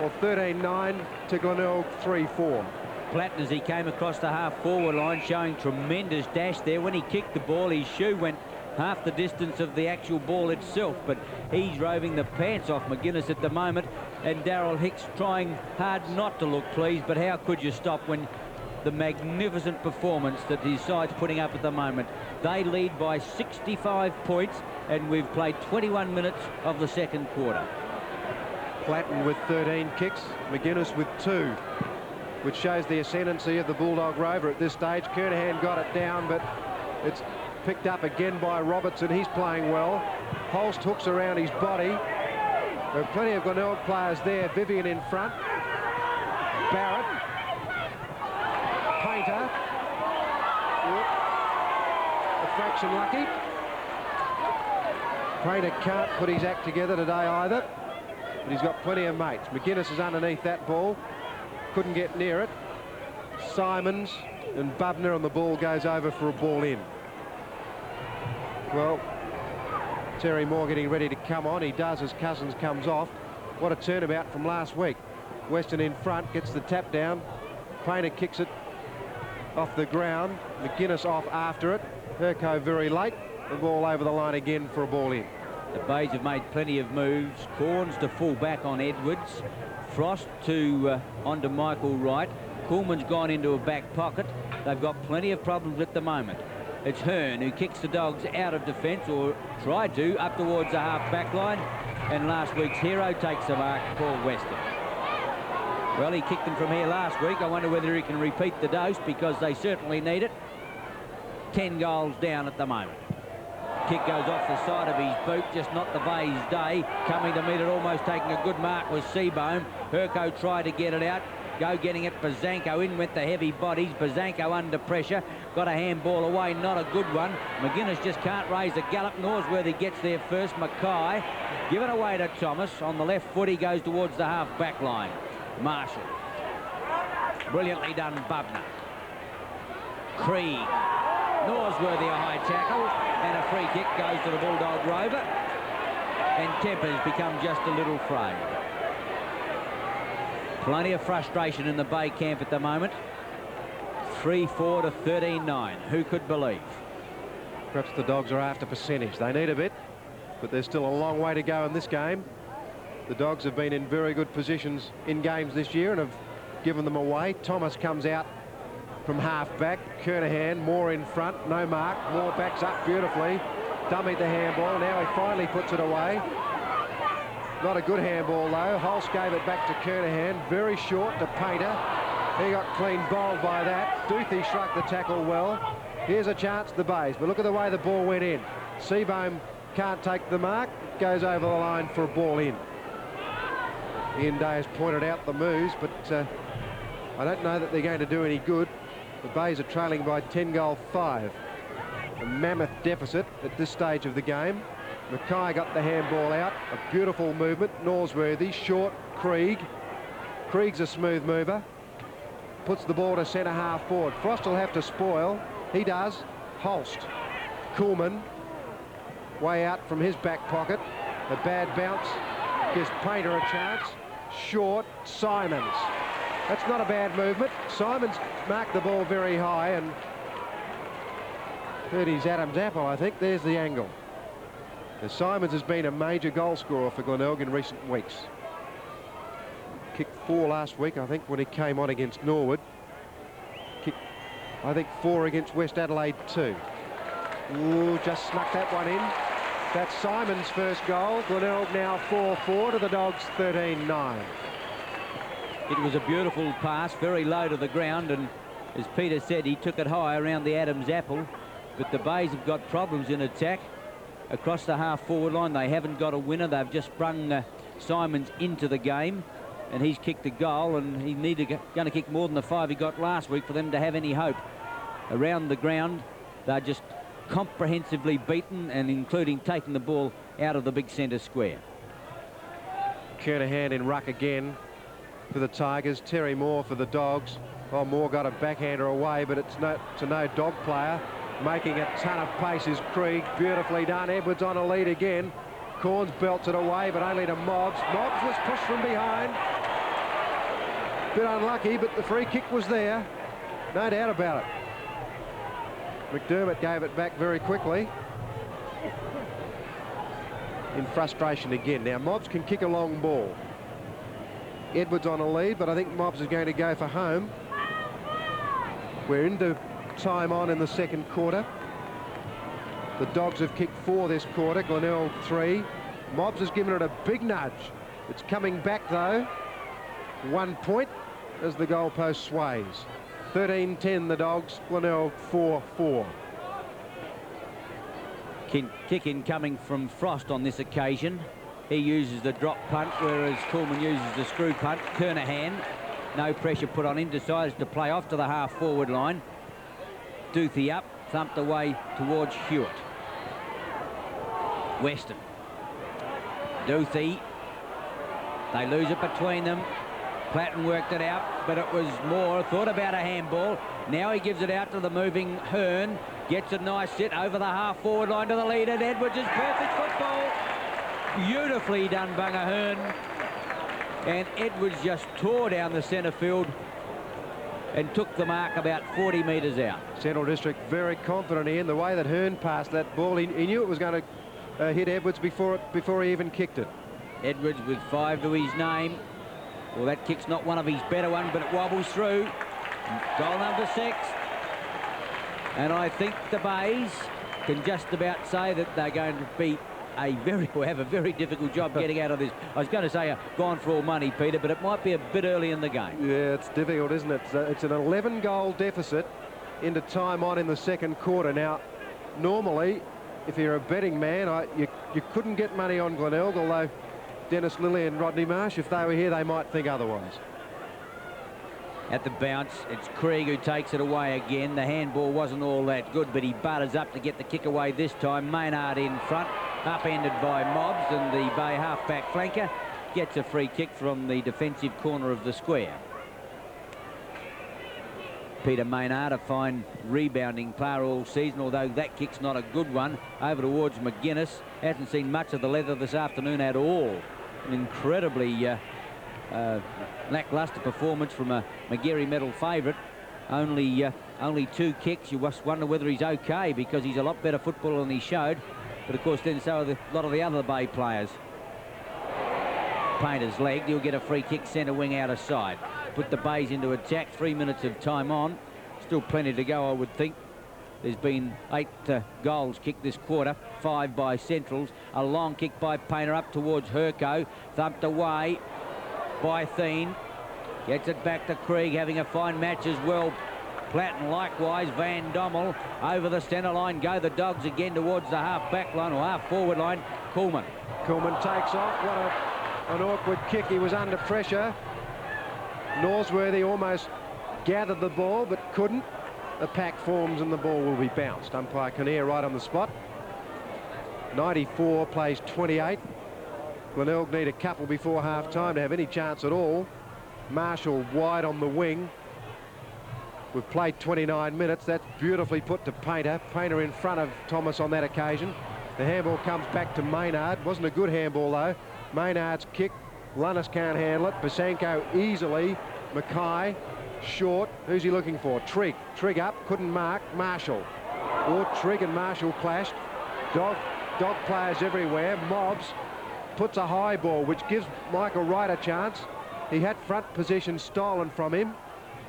or 13-9 to Glenelg 3-4. Platten, as he came across the half-forward line, showing tremendous dash there. When he kicked the ball, his shoe went half the distance of the actual ball itself, but he's roving the pants off McGuinness at the moment, and Darryl Hicks trying hard not to look pleased, but how could you stop when the magnificent performance that his side's putting up at the moment? They lead by 65 points, and we've played 21 minutes of the second quarter. Platten with 13 kicks, McGuinness with 2, which shows the ascendancy of the Bulldog Rover at this stage. Kernahan got it down, but it's picked up again by Robertson. He's playing well. Holst hooks around his body. There are plenty of Glenelg players there. Vivian in front. Barrett. Painter. A fraction lucky. Painter can't put his act together today either, but he's got plenty of mates. McGuinness is underneath that ball. Couldn't get near it. Simons and Bubner, and the ball goes over for a ball in. Well, Terry Moore getting ready to come on. He does as Cousins comes off. What a turnabout from last week. Weston in front, gets the tap down. Painter kicks it off the ground. McGuinness off after it. Herco very late. The ball over the line again for a ball in. The Bays have made plenty of moves. Corns to full back on Edwards. Frost to onto Michael Wright. Coolman's gone into a back pocket. They've got plenty of problems at the moment. It's Hearn who kicks the Dogs out of defence, or tried to, up towards the half-back line. And last week's hero takes the mark, Paul Weston. Well, he kicked them from here last week. I wonder whether he can repeat the dose, because they certainly need it. 10 goals down at the moment. Kick goes off the side of his boot, just not the Bays' day. Coming to meet it, almost taking a good mark, was Seabohm. Herco tried to get it out. Go getting it, Bazanko in went the heavy bodies. Bazanko under pressure, got a handball away, not a good one. McGuinness just can't raise the gallop. Norsworthy gets there first. Mackay given away to Thomas. On the left foot, he goes towards the half-back line. Marshall. Brilliantly done, Bubner. Krieg. Norsworthy a high tackle, and a free kick goes to the Bulldog Rover. And tempers become just a little frayed. Plenty of frustration in the Bay camp at the moment. 3-4 to 13-9. Who could believe? Perhaps the Dogs are after percentage. They need a bit, but there's still a long way to go in this game. The Dogs have been in very good positions in games this year and have given them away. Thomas comes out from half-back. Kernahan, Moore in front. No mark. Moore backs up beautifully. Dummied the handball. Now he finally puts it away. Not a good handball, though. Holst gave it back to Kernahan. Very short to Painter. He got clean bowled by that. Duthie struck the tackle well. Here's a chance to the Bays, but look at the way the ball went in. Seabohm can't take the mark. Goes over the line for a ball in. Ian Day has pointed out the moves, but I don't know that they're going to do any good. The Bays are trailing by 10-5. A mammoth deficit at this stage of the game. Mackay got the handball out. A beautiful movement. Norsworthy, short, Krieg. Krieg's a smooth mover. puts the ball to centre half forward. Frost will have to spoil. He does. Holst. Kuhlman. Way out from his back pocket. A bad bounce. Gives Painter a chance. Short. Simons. That's not a bad movement. Simons marked the ball very high and hurt his Adam's apple, I think. There's the angle. Simons has been a major goal scorer for Glenelg in recent weeks. Kicked 4 last week, I think, when he came on against Norwood. Kicked, I think, 4 against West Adelaide too. Ooh, just snuck that one in. That's Simons' first goal. Glenelg now 4-4 to the Dogs 13-9. It was a beautiful pass, very low to the ground, and as Peter said, he took it high around the Adams apple. But the Bays have got problems in attack. Across the half-forward line, they haven't got a winner. They've just sprung Simons into the game, and he's kicked a goal, and he going to kick more than the 5 he got last week for them to have any hope. Around the ground, they're just comprehensively beaten, and including taking the ball out of the big centre square. Kernahan in ruck again for the Tigers. Terry Moore for the Dogs. Oh, Moore got a backhander away, but it's to no dog player. Making a ton of pace is Trigg. Beautifully done. Edwards on a lead again. Corns belts it away, but only to Mobbs. Mobbs was pushed from behind. Bit unlucky, but the free kick was there. No doubt about it. McDermott gave it back very quickly. In frustration again. Now, Mobbs can kick a long ball. Edwards on a lead, but I think Mobbs is going to go for home. We're into time on in the second quarter. The Dogs have kicked 4 this quarter, Glenelg 3. Mobbs has given it a big nudge. It's coming back though. 1 point as the goalpost sways. 13-10 the Dogs, Glenelg 4-4. Kick in coming from Frost on this occasion. He uses the drop punt, whereas Kuhlman uses the screw punt. Kernahan, no pressure put on him, decides to play off to the half-forward line. Duthie up, thumped away towards Hewitt. Weston. Duthie. They lose it between them. Platten worked it out, but it was Moore. Thought about a handball. Now he gives it out to the moving Hearn. Gets a nice sit over the half-forward line to the lead, and Edwards is perfect football. Beautifully done, Bunga Hearn. And Edwards just tore down the centre field and took the mark about 40 metres out. Central District very confident in the way that Hearn passed that ball. He knew it was going to hit Edwards before he even kicked it. Edwards with 5 to his name. Well, that kick's not one of his better ones, but it wobbles through. Goal number 6. And I think the Bays can just about say that they're going to be have a very difficult job getting out of this. I was going to say gone for all money, Peter, but it might be a bit early in the game. Yeah, it's difficult, isn't it? It's an 11-goal deficit into time on in the second quarter. Now, normally, if you're a betting man, you couldn't get money on Glenelg, although Dennis Lilly and Rodney Marsh, if they were here, they might think otherwise. At the bounce, it's Trigg who takes it away again. The handball wasn't all that good, but he butters up to get the kick away this time. Maynard in front, upended by Mobbs, and the Bay half-back flanker gets a free kick from the defensive corner of the square. Peter Maynard, a fine rebounding player all season, although that kick's not a good one. Over towards McGuinness. Hasn't seen much of the leather this afternoon at all. An incredibly lacklustre performance from a McGarry medal favourite. Only 2 kicks. You must wonder whether he's okay, because he's a lot better footballer than he showed. But of course then so are a lot of the other Bay players. Painter's legged. He'll get a free kick centre wing out of side. Put the Bays into attack. 3 minutes of time on. Still plenty to go, I would think. There's been 8 goals kicked this quarter, 5 by Centrals. A long kick by Painter up towards Herco. Thumped away by Thien. Gets it back to Trigg, having a fine match as well. Platten likewise. Van Dommel over the centre line. Go the Dogs again towards the half-back line or half-forward line. Kuhlman takes off. What an awkward kick. He was under pressure. Norsworthy almost gathered the ball but couldn't. The pack forms and the ball will be bounced. Umpire Kinnear right on the spot. 94 plays 28. Glenelg need a couple before half-time to have any chance at all. Marshall wide on the wing. We've played 29 minutes. That's beautifully put to Painter. Painter in front of Thomas on that occasion. The handball comes back to Maynard. Wasn't a good handball though. Maynard's kick. Lunnis can't handle it. Basanko easily. Mackay short. Who's he looking for? Trigg. Trigg up. Couldn't mark. Marshall. Or Trigg and Marshall clashed. Dog players everywhere. Mobbs puts a high ball, which gives Michael Wright a chance. He had front position stolen from him.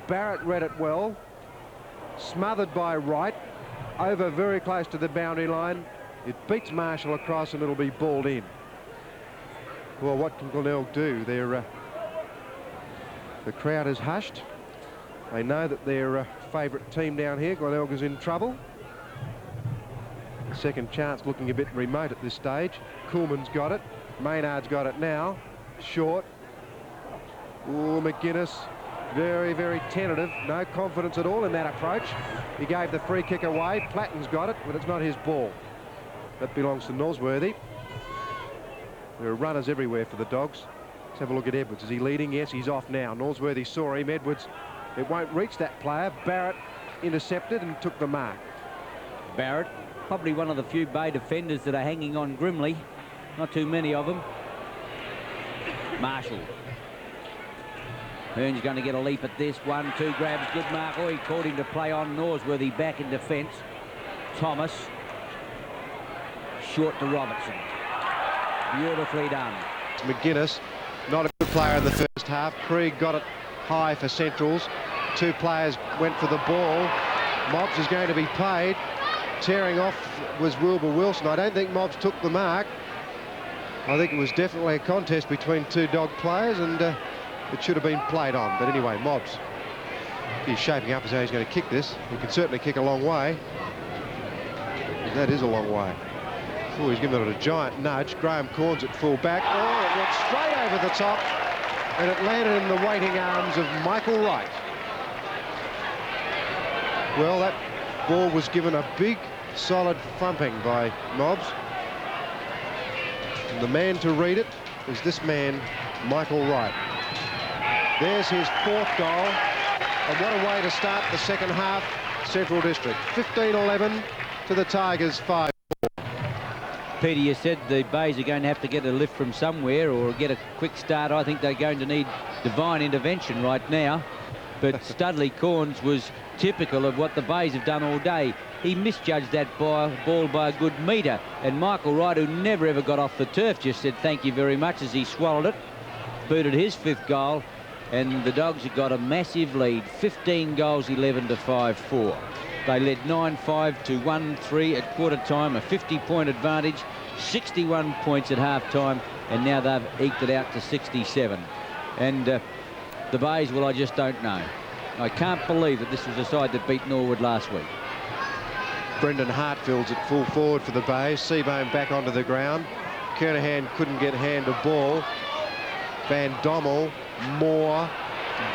Barrett read it well. Smothered by Wright. Over very close to the boundary line. It beats Marshall across and it'll be balled in. Well, what can Glenelg do? The crowd is hushed. They know that their favourite team down here, Glenelg, is in trouble. The second chance looking a bit remote at this stage. Kuhlman's got it. Maynard's got it now. Short. Oh, McGuinness. Very, very tentative. No confidence at all in that approach. He gave the free kick away. Platten's got it, but it's not his ball. That belongs to Nosworthy. There are runners everywhere for the Dogs. Let's have a look at Edwards. Is he leading? Yes, he's off now. Nosworthy saw him. Edwards, it won't reach that player. Barrett intercepted and took the mark. Barrett, probably one of the few Bay defenders that are hanging on grimly. Not too many of them. Marshall. Hearn's going to get a leap at this. 1-2 grabs. Good mark. Oh, he caught him to play on. Nosworthy back in defence. Thomas. Short to Robertson. Beautifully done. McGuinness, not a good player in the first half. Krieg got it high for Centrals. Two players went for the ball. Mobbs is going to be paid. Tearing off was Wilbur Wilson. I don't think Mobbs took the mark. I think it was definitely a contest between two Dog players, and it should have been played on. But anyway, Mobbs, he's shaping up as though he's going to kick this. He can certainly kick a long way. That is a long way. Oh, he's given it a giant nudge. Graham Corns at full back. Oh, it went straight over the top, and it landed in the waiting arms of Michael Wright. Well, that ball was given a big, solid thumping by Mobbs. And the man to read it is this man, Michael Wright. There's his fourth goal, and what a way to start the second half, Central District. 15-11 to the Tigers 5. Peter, you said the Bays are going to have to get a lift from somewhere or get a quick start. I think they're going to need divine intervention right now. But Studley Corns was typical of what the Bays have done all day. He misjudged that ball by a good metre. And Michael Wright, who never ever got off the turf, just said thank you very much as he swallowed it. Booted his fifth goal. And the Dogs have got a massive lead. 15 goals, 11 to 5-4. They led 9-5 to 1-3 at quarter time, a 50-point advantage, 61 points at half-time, and now they've eked it out to 67. And the Bays, well, I just don't know. I can't believe that this was the side that beat Norwood last week. Brendan Hartfield's at full forward for the Bays. Seabohm back onto the ground. Kernahan couldn't get hand of ball. Van Dommel, Moore,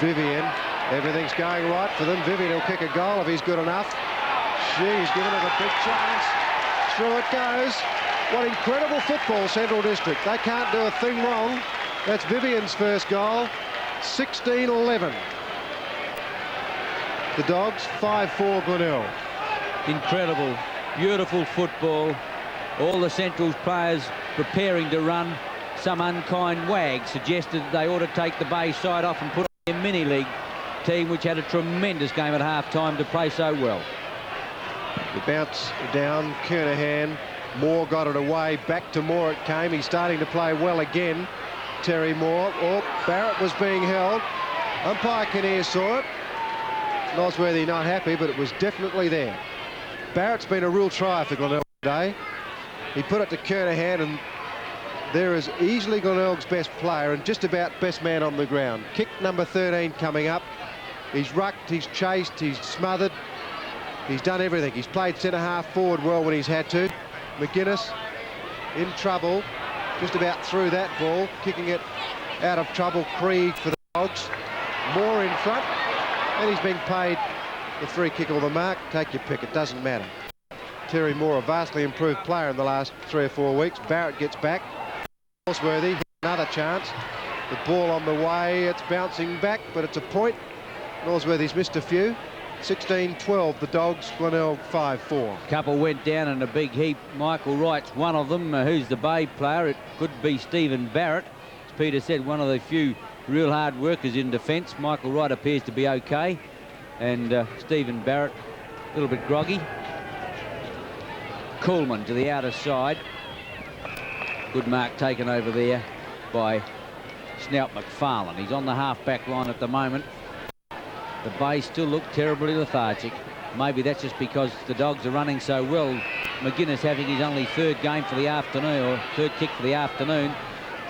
Vivian. Everything's going right for them. Vivian will kick a goal if he's good enough. She's given it a big chance. Through it goes. What incredible football, Central District. They can't do a thing wrong. That's Vivian's first goal. 16-11. The Dogs, 5-4 Glenelg. Incredible, beautiful football. All the Central's players preparing to run. Some unkind wag suggested that they ought to take the Bay side off and put their mini-league team, which had a tremendous game at half-time, to play so well. The bounce down, Kernahan. Moore got it away. Back to Moore it came. He's starting to play well again. Terry Moore. Oh, Barrett was being held. Umpire Kinnear saw it. Nosworthy not happy, but it was definitely there. Barrett's been a real try for Glenelg today. He put it to Kernahan, and there is easily Glenelg's best player and just about best man on the ground. Kick number 13 coming up. He's rucked, he's chased, he's smothered. He's done everything. He's played centre-half forward well when he's had to. McGuinness in trouble, just about through that ball, kicking it out of trouble. Krieg for the Dogs. Moore in front, and he's being paid the free kick or the mark. Take your pick, it doesn't matter. Terry Moore, a vastly improved player in the last 3 or 4 weeks. Barrett gets back. Nosworthy, another chance. The ball on the way, it's bouncing back, but it's a point. Nosworthy's missed a few. 16-12, the Dogs, Glenelg 5-4. Couple went down in a big heap. Michael Wright's one of them. Who's the Bay player? It could be Stephen Barrett. As Peter said, one of the few real hard workers in defence. Michael Wright appears to be okay. And Stephen Barrett, a little bit groggy. Coolman to the outer side. Good mark taken over there by Snout McFarlane. He's on the half-back line at the moment. The Bay still look terribly lethargic. Maybe that's just because the Dogs are running so well. McGuinness having his only third game for the afternoon, or third kick for the afternoon.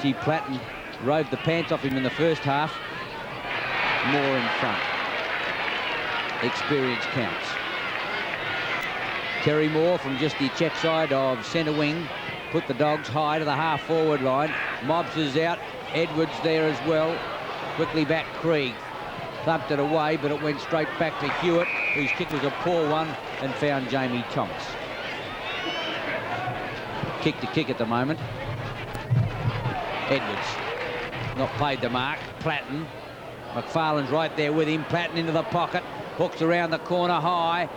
Gee, Platten rode the pants off him in the first half. More in front. Experience counts. Terry Moore from just the check side of centre wing put the Dogs high to the half-forward line. Mobs is out. Edwards there as well. Quickly back Trigg. Thumped it away, but it went straight back to Hewitt, whose kick was a poor one, and found Jamie Thomas. Kick to kick at the moment. Edwards not played the mark. Platten. McFarlane's right there with him. Platten into the pocket. Hooks around the corner high.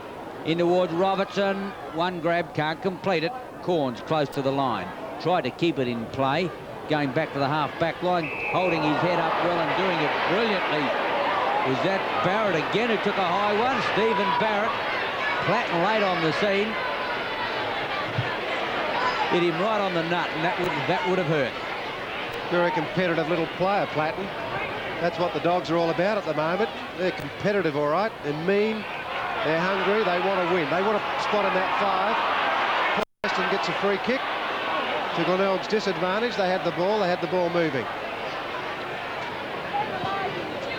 In towards Robertson. One grab, can't complete it. Corns close to the line. Tried to keep it in play. Going back to the half-back line. Holding his head up well and doing it brilliantly. Was that Barrett again who took a high one? Stephen Barrett. Platten late on the scene. Hit him right on the nut, and that would have hurt. Very competitive little player, Platten. That's what the Dogs are all about at the moment. They're competitive, all right. They're mean. They're hungry. They want to win. They want to spot in that 5. Preston gets a free kick. To Glenelg's disadvantage, they had the ball moving.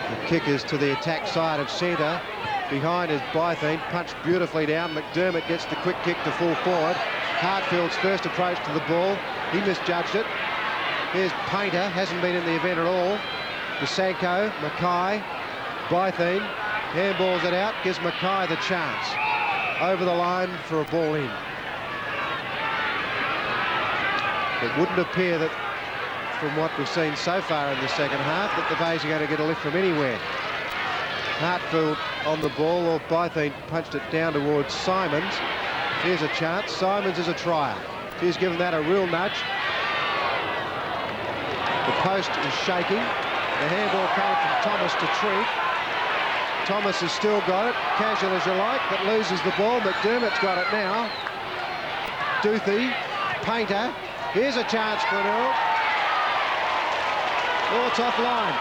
The kick is to the attack side of centre. Behind is Bytheen, punched beautifully down. McDermott gets the quick kick to full forward. Hartfield's first approach to the ball. He misjudged it. Here's Painter, hasn't been in the event at all. DeSanko, Mackay, Bytheen, handballs it out, gives Mackay the chance. Over the line for a ball in. It wouldn't appear that, from what we've seen so far in the second half, that the Bays are going to get a lift from anywhere. Hartfield on the ball, or Bytheen punched it down towards Simons. Here's a chance. Simons is a trier. He's given that a real nudge. The post is shaking. The handball came from Thomas to Trigg. Thomas has still got it, casual as you like, but loses the ball. McDermott's got it now. Duthie, Painter. Here's a chance, Glenelg. Oh, it's offline.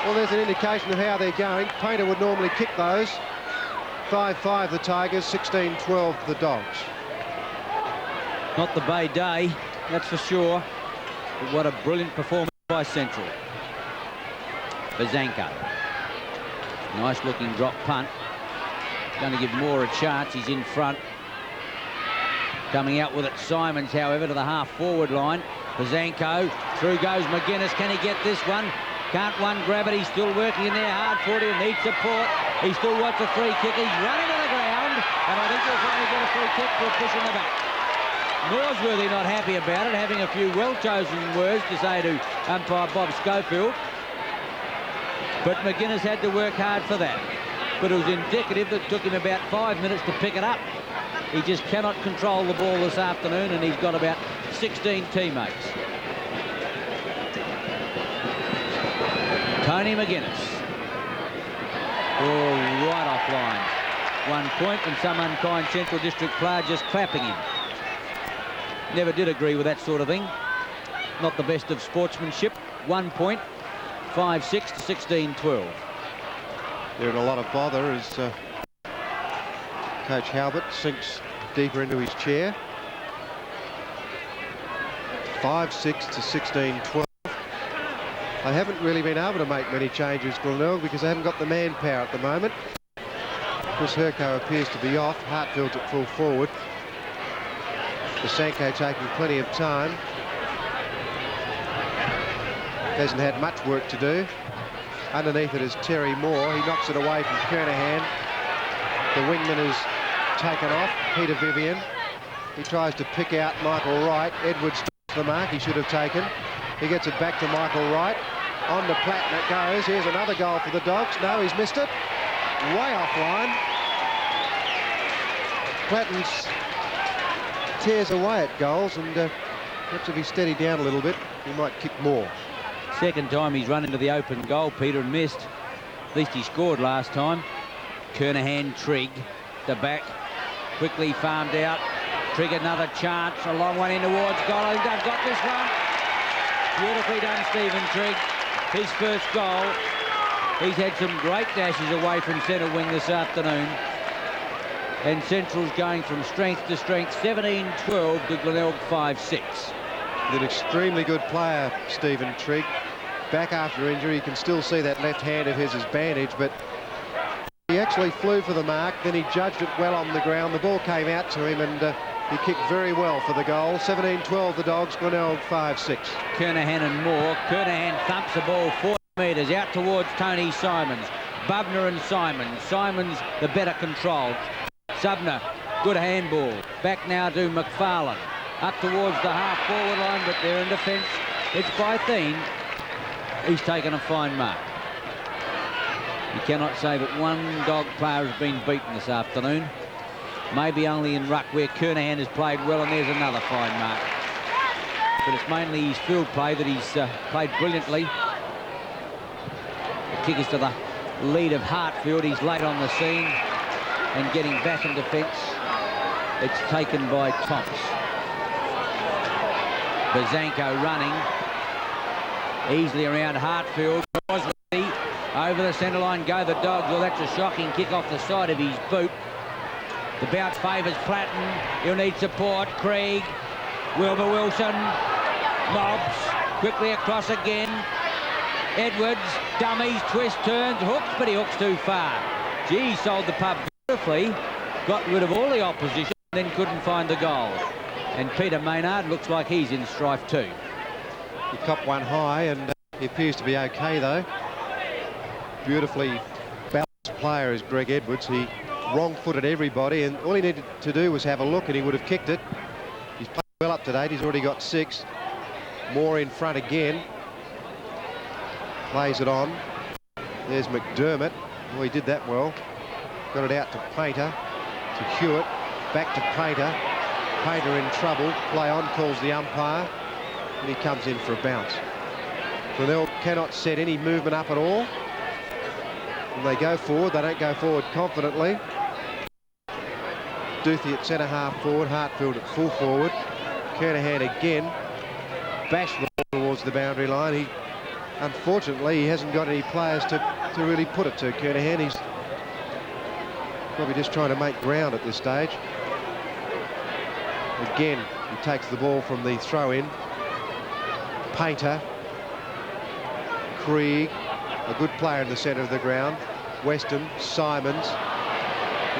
Well, there's an indication of how they're going. Painter would normally kick those. 5-5 the Tigers, 16-12 the Dogs. Not the Bay day, that's for sure. But what a brilliant performance by Central. Bazanko. Nice looking drop punt. Going to give Moore a chance. He's in front. Coming out with it, Simons, however, to the half-forward line. Bazanko, through goes McGuinness. Can he get this one? Can't one grab it. He's still working in there hard for it. He needs support. He still wants a free kick. He's running to the ground, and I think he'll finally get a free kick for a push in the back. Norsworthy not happy about it, having a few well-chosen words to say to umpire Bob Schofield. But McGuinness had to work hard for that. But it was indicative that it took him about 5 minutes to pick it up. He just cannot control the ball this afternoon, and he's got about 16 teammates. Tony McGuinness. Oh, right offline. 1 point, and some unkind Central District player just clapping him. Never did agree with that sort of thing. Not the best of sportsmanship. 1 point, 5-6 to 16-12. They're in a lot of bother as Coach Halbert sinks deeper into his chair. 5-6 to 16-12. They haven't really been able to make many changes, Glenelg, because they haven't got the manpower at the moment. Chris Herco appears to be off. Hartfield's at full forward. DeSanko taking plenty of time. Hasn't had much work to do. Underneath it is Terry Moore. He knocks it away from Kernahan. The wingman is taken off. Peter Vivian. He tries to pick out Michael Wright. Edwards the mark he should have taken. He gets it back to Michael Wright. On to Platten it goes. Here's another goal for the Dogs. No, he's missed it. Way offline. Platten's tears away at goals, and perhaps if he steadied down a little bit, he might kick more. Second time he's run into the open goal, Peter, and missed. At least he scored last time. Kernahan, Trigg, the back, quickly farmed out. Trigg another chance, a long one in towards goal. They've got this one. Beautifully done, Stephen Trigg. His first goal. He's had some great dashes away from centre wing this afternoon. And Central's going from strength to strength, 17-12 to Glenelg 5-6. An extremely good player, Stephen Trigg. Back after injury, you can still see that left hand of his as bandaged, but he actually flew for the mark, then he judged it well on the ground. The ball came out to him, and he kicked very well for the goal. 17-12 the Dogs, Glenelg 5-6. Kernahan and Moore. Kernahan thumps the ball 40 metres out towards Tony Simons. Bubner and Simons. Simons the better controlled. Subner, good handball. Back now to McFarlane. Up towards the half-forward line, but they're in defence. It's Bytheen. He's taken a fine mark. You cannot say that one Dog player has been beaten this afternoon. Maybe only in ruck, where Kernahan has played well, and there's another fine mark. But it's mainly his field play that he's played brilliantly. The kick is to the lead of Hartfield. He's late on the scene and getting back in defence. It's taken by Thomas. Bazanko running easily around Hartfield. Was ready. Over the centre line go the Dogs. Well, that's a shocking kick off the side of his boot. The bounce favours Platten. He'll need support. Craig, Wilbur Wilson, Mobbs, quickly across again. Edwards, dummies, twist, turns, hooks, but he hooks too far. Gee, sold the pub beautifully, got rid of all the opposition, then couldn't find the goal. And Peter Maynard looks like he's in strife too. He copped one high, and he appears to be okay though. Beautifully balanced player is Greg Edwards. He wrong-footed everybody, and all he needed to do was have a look and he would have kicked it. He's played well up to date. He's already got 6. More in front again. Plays it on. There's McDermott. Well, he did that well. Got it out to Painter, to Hewitt, back to Painter. Painter in trouble. Play on, calls the umpire, and he comes in for a bounce. Glenelg cannot set any movement up at all. When they go forward, they don't go forward confidently. Duthie at centre half forward, Hartfield at full forward. Kernahan again. Bash the ball towards the boundary line. Unfortunately, he hasn't got any players to really put it to. Kernahan, he's probably just trying to make ground at this stage. Again, he takes the ball from the throw-in. Painter. Krieg, a good player in the centre of the ground. Weston, Simons.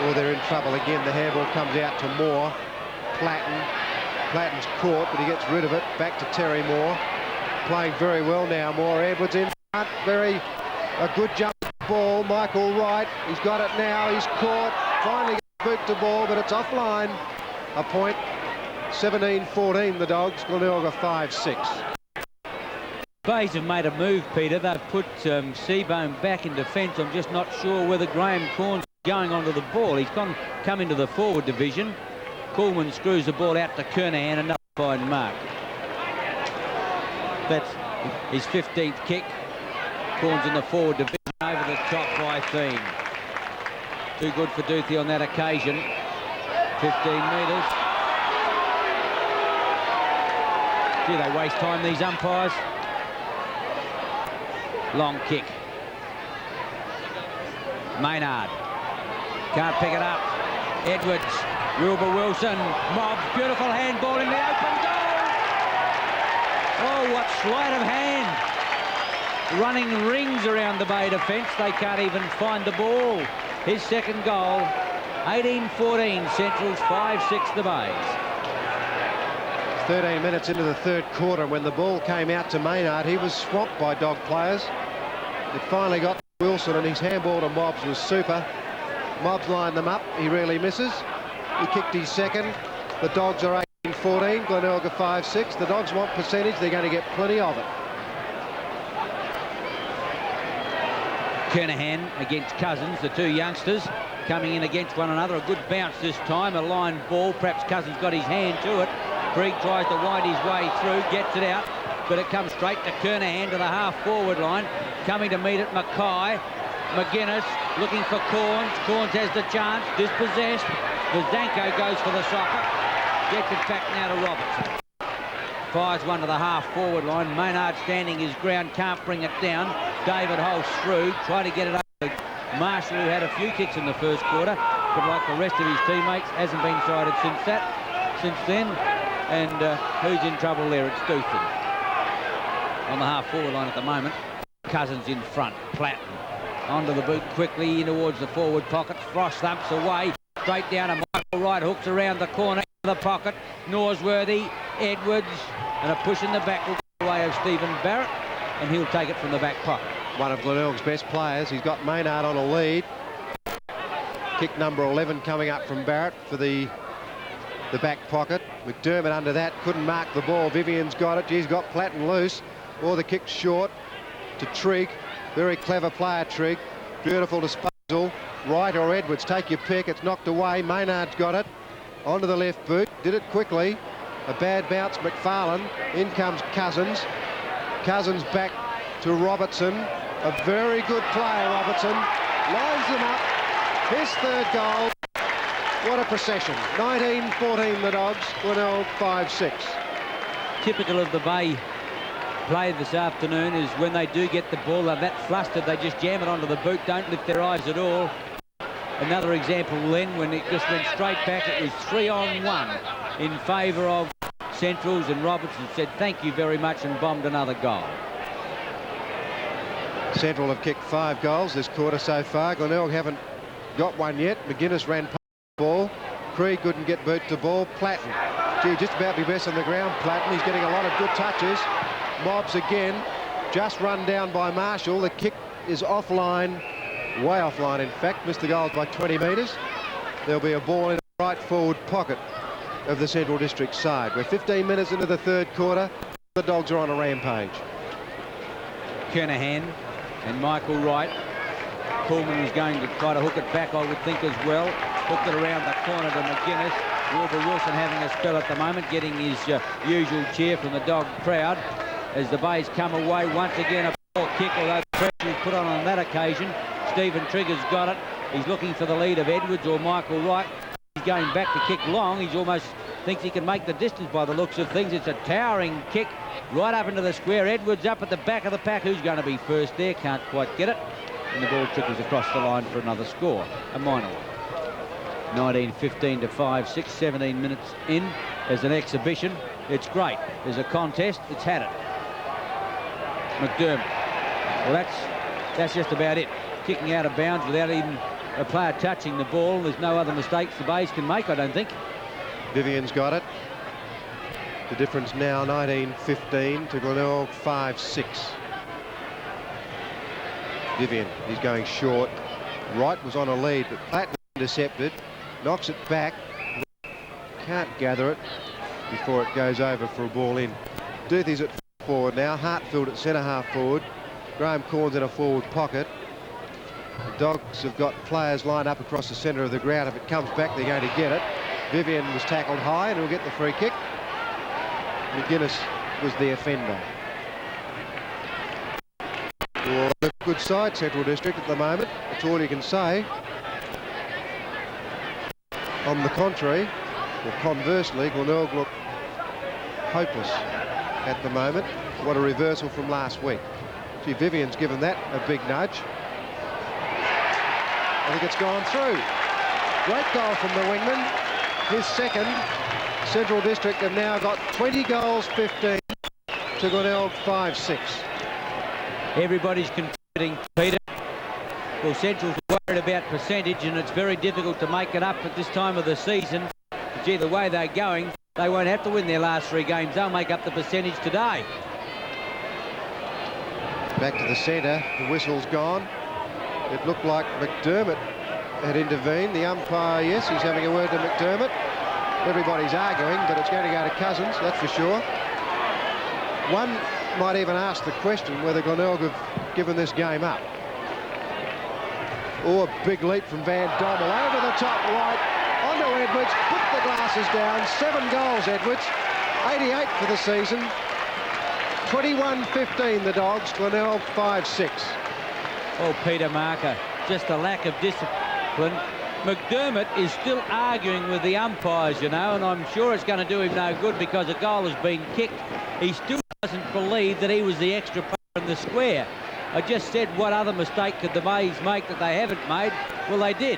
Oh, they're in trouble again. The handball comes out to Moore. Platten. Platten's caught, but he gets rid of it. Back to Terry Moore. Playing very well now. Moore. Edwards in front. A good jump ball. Michael Wright. He's got it now. He's caught. Finally got boot to ball, but it's offline. A point. 17-14 the Dogs. Glenelg 5-6. Bays have made a move, Peter. They've put Seabohm back in defence. I'm just not sure whether Graham Corn's going onto the ball. He's come into the forward division. Coolman screws the ball out to Kernahan. Another fine mark. That's his 15th kick. Corn's in the forward division, over the top by Thiem. Too good for Duthie on that occasion. 15 metres. Gee, they waste time, these umpires. Long kick. Maynard can't pick it up. Edwards, Wilbur Wilson, Mobbs, beautiful handball in the open goal. Oh, what sleight of hand. Running rings around the Bay defence. They can't even find the ball. His second goal. 18-14 Central's, 5-6 the Bays. 13 minutes into the third quarter, when the ball came out to Maynard, he was swamped by Dog players. It finally got Wilson, and his handball to Mobbs was super. Mobbs lined them up. He really misses. He kicked his second. The Dogs are 18-14. Glenelg 5-6. The Dogs want percentage. They're going to get plenty of it. Kernahan against Cousins, the two youngsters coming in against one another. A good bounce this time, a line ball. Perhaps Cousins got his hand to it. Trigg tries to wind his way through, gets it out, but it comes straight to Kernahan to the half-forward line. Coming to meet it, Mackay. McGuinness looking for Corns. Corns has the chance, dispossessed. Vizanko goes for the soccer. Gets it back now to Robertson. Fires one to the half-forward line. Maynard standing his ground, can't bring it down. David Holt's through, try to get it over. Marshall, who had a few kicks in the first quarter, but like the rest of his teammates, hasn't been sided since then. And who's in trouble there? It's Duthan. On the half-forward line at the moment. Cousins in front. Platten onto the boot quickly, in towards the forward pocket. Frost thumps away, straight down to Michael Wright, hooks around the corner, the pocket. Norsworthy, Edwards, and a push in the back will go the way of Stephen Barrett, and he'll take it from the back pocket. One of Glenelg's best players. He's got Maynard on a lead. Kick number 11 coming up from Barrett for the back pocket. McDermott under that, couldn't mark the ball. Vivian's got it. He's got Platten loose. Or the kick short to Trigg. Very clever player, Trigg. Beautiful disposal. Wright or Edwards, take your pick. It's knocked away. Maynard's got it. Onto the left boot. Did it quickly. A bad bounce, McFarlane. In comes Cousins. Cousins back to Robertson. A very good player, Robertson. Lines him up. His third goal. What a procession. 19-14 the Dogs. Glenelg 5-6. Typical of the Bay play this afternoon is when they do get the ball, they're that flustered, they just jam it onto the boot, don't lift their eyes at all. Another example then, when it just went straight back, it was 3-on-1 in favour of Centrals, and Robertson said thank you very much and bombed another goal. Central have kicked 5 goals this quarter so far. Glenelg haven't got one yet. McGuinness ran past the ball. Creed couldn't get boot to ball. Platten, gee, just about to be best on the ground. Platten, he's getting a lot of good touches. Mobs again, just run down by Marshall. The kick is offline, way offline in fact, missed the goals by 20 metres. There'll be a ball in the right forward pocket of the Central District side. We're 15 minutes into the third quarter. The Dogs are on a rampage. Kernahan and Michael Wright. Coleman was going to try to hook it back, I would think, as well. Hooked it around the corner to McGuinness. Wilbur Wilson having a spell at the moment, getting his usual cheer from the Dog crowd. As the Bays come away, once again a poor kick, although the pressure was put on that occasion. Stephen Trigg has got it. He's looking for the lead of Edwards or Michael Wright. He's going back to kick long. He's almost thinks he can make the distance by the looks of things. It's a towering kick right up into the square. Edwards up at the back of the pack. Who's going to be first there? Can't quite get it. And the ball trickles across the line for another score. A minor one. 19-15 to 5-6, 17 minutes in as an exhibition. It's great. There's a contest. It's had it. McDermott. Well, that's just about it. Kicking out of bounds without even a player touching the ball. There's no other mistakes the Bays can make, I don't think. Vivian's got it. The difference now 19-15 to Glenelg 5-6. Vivian, he's going short. Wright was on a lead, but Platten intercepted. Knocks it back. Can't gather it before it goes over for a ball in. Duthie's at forward now. Hartfield at centre half forward. Graham Corns in a forward pocket. The Dogs have got players lined up across the centre of the ground. If it comes back, they're going to get it. Vivian was tackled high and he'll get the free kick. McGuinness was the offender. Well, a good side, Central District, at the moment. That's all you can say. On the contrary, or conversely, Glenelg look hopeless at the moment. What a reversal from last week. Gee, Vivian's given that a big nudge. I think it's gone through. Great goal from the wingman. His second. Central District have now got 20 goals, 15 to Glenelg 5-6. Everybody's contributing, Peter. Well, Central's worried about percentage, and it's very difficult to make it up at this time of the season. But gee, the way they're going, they won't have to win their last 3 games. They'll make up the percentage today. Back to the centre. The whistle's gone. It looked like McDermott had intervened. The umpire, yes, he's having a word to McDermott. Everybody's arguing, but it's going to go to Cousins, that's for sure. One might even ask the question whether Glenelg have given this game up. Oh, a big leap from Van Dommel over the top right, onto Edwards, put the glasses down. 7 goals, Edwards. 88 for the season. 21-15 the Dogs, Glenelg 5-6. Oh, Peter Marker, just a lack of discipline. McDermott is still arguing with the umpires, you know, and I'm sure it's going to do him no good because a goal has been kicked. He still doesn't believe that he was the extra player in the square. I just said, what other mistake could the Mays make that they haven't made? Well, they did.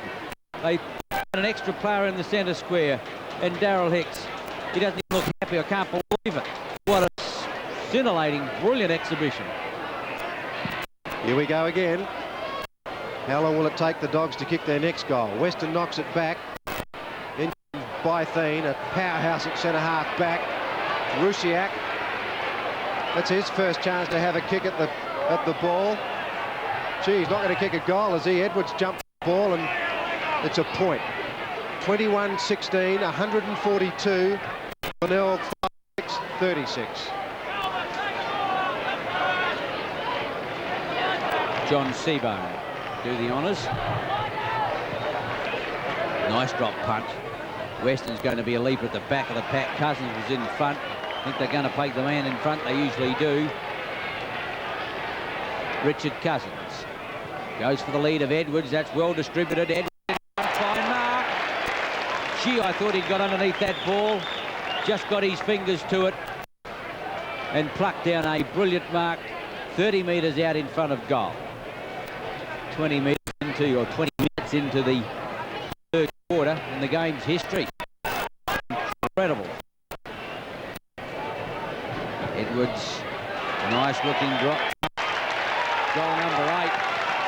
They put an extra player in the centre square, and Darryl Hicks, he doesn't even look happy. I can't believe it. What a scintillating, brilliant exhibition. Here we go again. How long will it take the Dogs to kick their next goal? Weston knocks it back. In by Thien, a powerhouse at centre half back. Rusiak. That's his first chance to have a kick at the ball. Gee, he's not going to kick a goal as he. Edwards jumped the ball and it's a point. 21-16, 142. Glenelg 5-6, 36. John Seabourn do the honours. Nice drop punt. Weston's going to be a leap at the back of the pack. Cousins was in front. I think they're going to play the man in front. They usually do. Richard Cousins goes for the lead of Edwards. That's well distributed. Edwards, fine mark. Gee, I thought he'd got underneath that ball. Just got his fingers to it and plucked down a brilliant mark 30 metres out in front of goal. 20 minutes into the third quarter in the game's history. Incredible. Edwards, a nice looking drop. Goal number 8.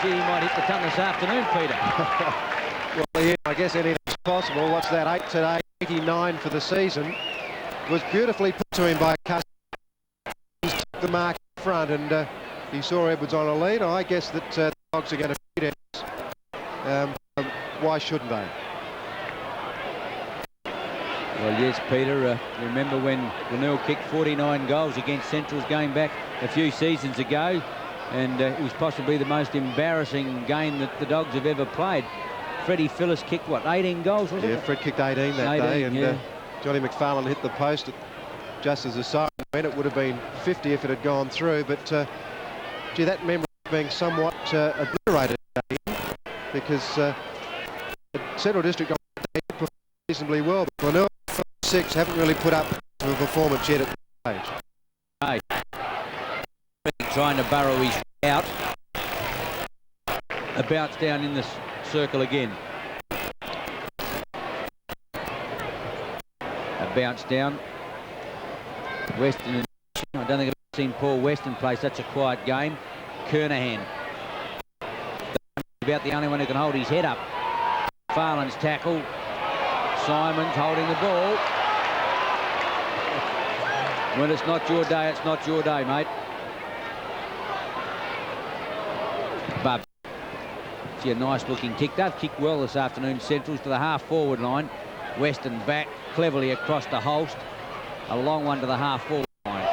Gee, he might hit the ton this afternoon, Peter. Well, yeah, I guess anything's possible. What's that, 8 today, 89 for the season. Was beautifully put to him by Cousins. Took the mark in front and he saw Edwards on a lead. I guess that the Dogs are going to beat Edwards. Why shouldn't they? Well, yes, Peter. Remember when Glenelg kicked 49 goals against Central's game back a few seasons ago? And it was possibly the most embarrassing game that the Dogs have ever played. Freddie Phillips kicked, what, 18 goals, was it? Yeah, Fred kicked 18 that day, and yeah. Johnny McFarlane hit the post just as the siren went. It would have been 50 if it had gone through, but gee, that memory being somewhat obliterated because Central District performed reasonably well, but Glenelg 6 haven't really put up a performance yet at the stage. Hey. Trying to burrow his way out. A bounce down in the circle again. A bounce down. Weston, I don't think I've seen Paul Weston play such a quiet game. Kernahan. About the only one who can hold his head up. Farland's tackle. Simons holding the ball. When it's not your day, it's not your day, mate. But see a nice looking kick. They've kicked well this afternoon, Centrals, to the half forward line. Weston back cleverly across the Holst. A long one to the half forward line.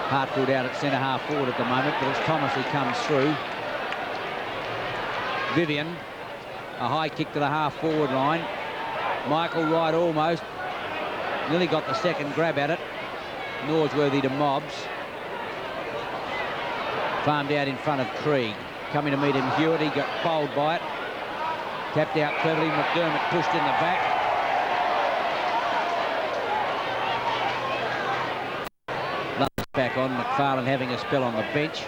Hartfield out at centre half forward at the moment, but it's Thomas who comes through. Vivian, a high kick to the half forward line. Michael Wright almost. Nearly got the second grab at it. Norsworthy to Mobbs. Farmed out in front of Trigg. Coming to meet him, Hewitt. He got bowled by it. Tapped out cleverly. McDermott pushed in the back. Lumps back on. McFarlane having a spell on the bench.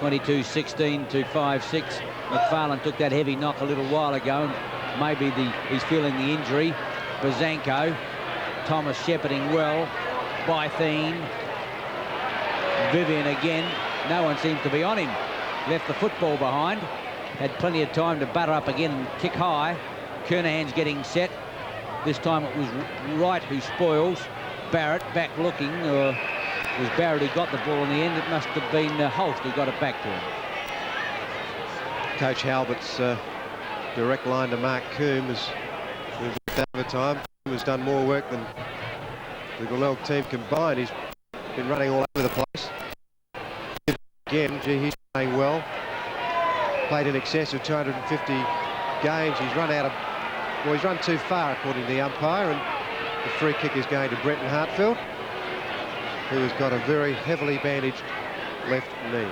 22-16 to 5-6. McFarlane took that heavy knock a little while ago. And maybe he's feeling the injury. Bazanko. Thomas shepherding well. By Thien. Vivian again. No one seems to be on him. Left the football behind. Had plenty of time to butter up again and kick high. Kernahan's getting set. This time it was Wright who spoils. Barrett back looking. It was Barrett who got the ball in the end. It must have been Holst who got it back to him. Coach Halbert's direct line to Mark Coombe has worked overtime. Coombe has done more work than the Glenelg team combined. He's been running all over the place. Again, gee, he's playing well. played in excess of 250 games. He's run too far according to the umpire, and the free kick is going to Brenton Hartfield, who has got a very heavily bandaged left knee.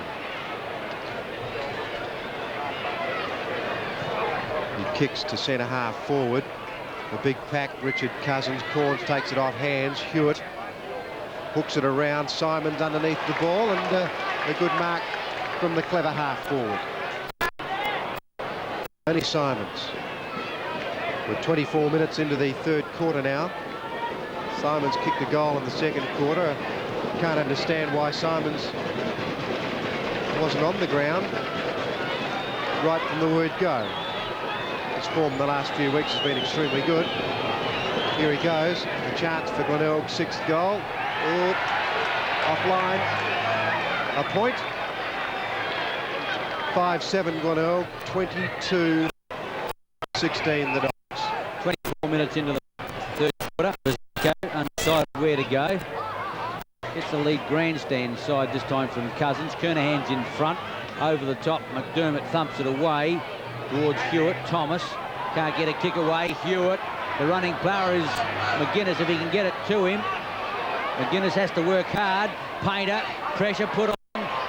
He kicks to centre half forward. The big pack, Richard Cousins. Corns takes it off hands. Hewitt hooks it around. Simons underneath the ball, and a good mark from the clever half forward. Only Simons. We're 24 minutes into the third quarter now. Simons kicked a goal in the second quarter. Can't understand why Simons wasn't on the ground right from the word go. His form in the last few weeks has been extremely good. Here he goes. A chance for Glenelg's sixth goal. Oh, offline. A point. 5-7 Glenelg, 22-16 the Dogs. 24 minutes into the third quarter. Undecided where to go. Gets the lead grandstand side this time from Cousins. Kernahan's in front. Over the top, McDermott thumps it away towards Hewitt. Thomas can't get a kick away. Hewitt, the running player is McGuinness if he can get it to him. McGuinness has to work hard. Painter, pressure put on.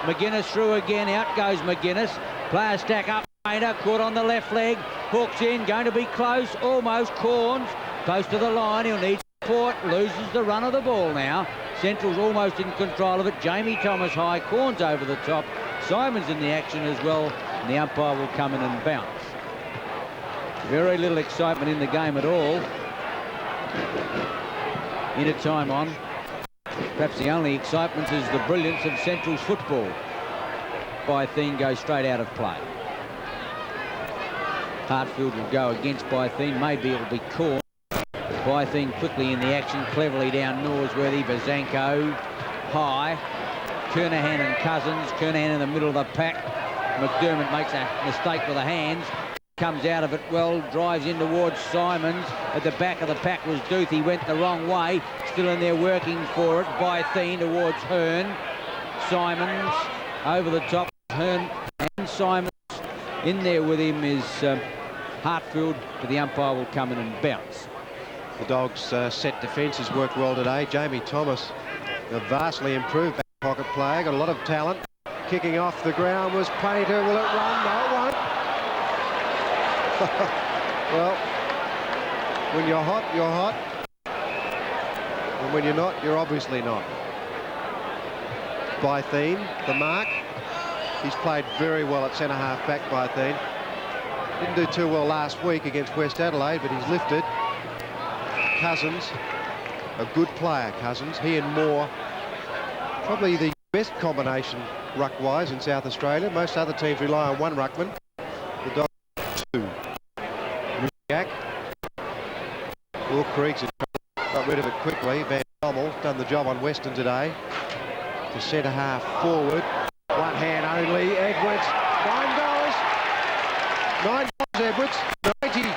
McGuinness through again. Out goes McGuinness. Players stack up. Painter caught on the left leg. Hooks in. Going to be close. Almost. Corns close to the line. He'll need support. Loses the run of the ball now. Central's almost in control of it. Jamie Thomas high. Corns over the top. Simons in the action as well. And the umpire will come in and bounce. Very little excitement in the game at all. Inner time on. Perhaps the only excitement is the brilliance of Central's football. Bytheen goes straight out of play. Hartfield will go against Bytheen. Maybe it'll be Corn. Bytheen quickly in the action, cleverly down Norsworthy. Bazanko high. Kernahan and Cousins. Kernahan in the middle of the pack. McDermott makes a mistake with the hands. Comes out of it well, drives in towards Simons. At the back of the pack was Duth. He went the wrong way. Still in there working for it. Bytheen towards Hearn. Simons over the top. Hearn and Simons. In there with him is Hartfield, but the umpire will come in and bounce. The Dogs' set defence has worked well today. Jamie Thomas, a vastly improved back pocket player, got a lot of talent. Kicking off the ground was Painter. Will it run? No, it won't. Well, when you're hot, you're hot. And when you're not, you're obviously not. Bytheen, the mark. He's played very well at centre-half back, Bytheen. Didn't do too well last week against West Adelaide, but he's lifted. Cousins, a good player, Cousins. He and Moore, probably the best combination ruck-wise in South Australia. Most other teams rely on one ruckman. The Dogs two. Jack. Will Krieg's got rid of it quickly. Van Dommel done the job on Western today. To centre half forward. One hand only. Edwards. 9 goals. 9 goals, Edwards. 90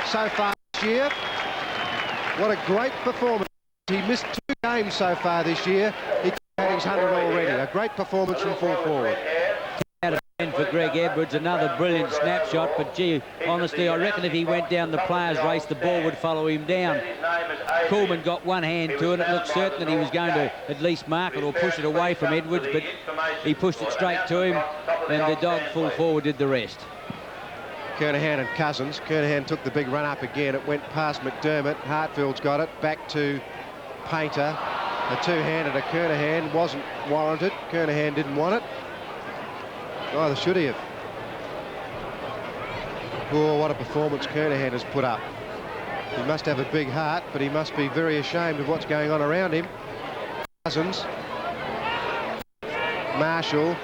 so far this year. What a great performance. He missed 2 games so far this year. He had his 100 already. A great performance from full forward. Out of 10 for Greg Edwards, another brilliant snapshot, but gee, honestly, I reckon if he went down the players' race, the ball would follow him down. Coolman got one hand to it. It looked certain that he was going to at least mark it or push it away from Edwards, but he pushed it straight to him, and the Dog full forward did the rest. Kernahan and Cousins. Kernahan took the big run up again. It went past McDermott. Hartfield's got it. Back to Painter. A two-handed to Kernahan. Wasn't warranted. Kernahan didn't want it. Either should he have. Oh, what a performance Kernahan has put up. He must have a big heart, but he must be very ashamed of what's going on around him. Cousins. Marshall.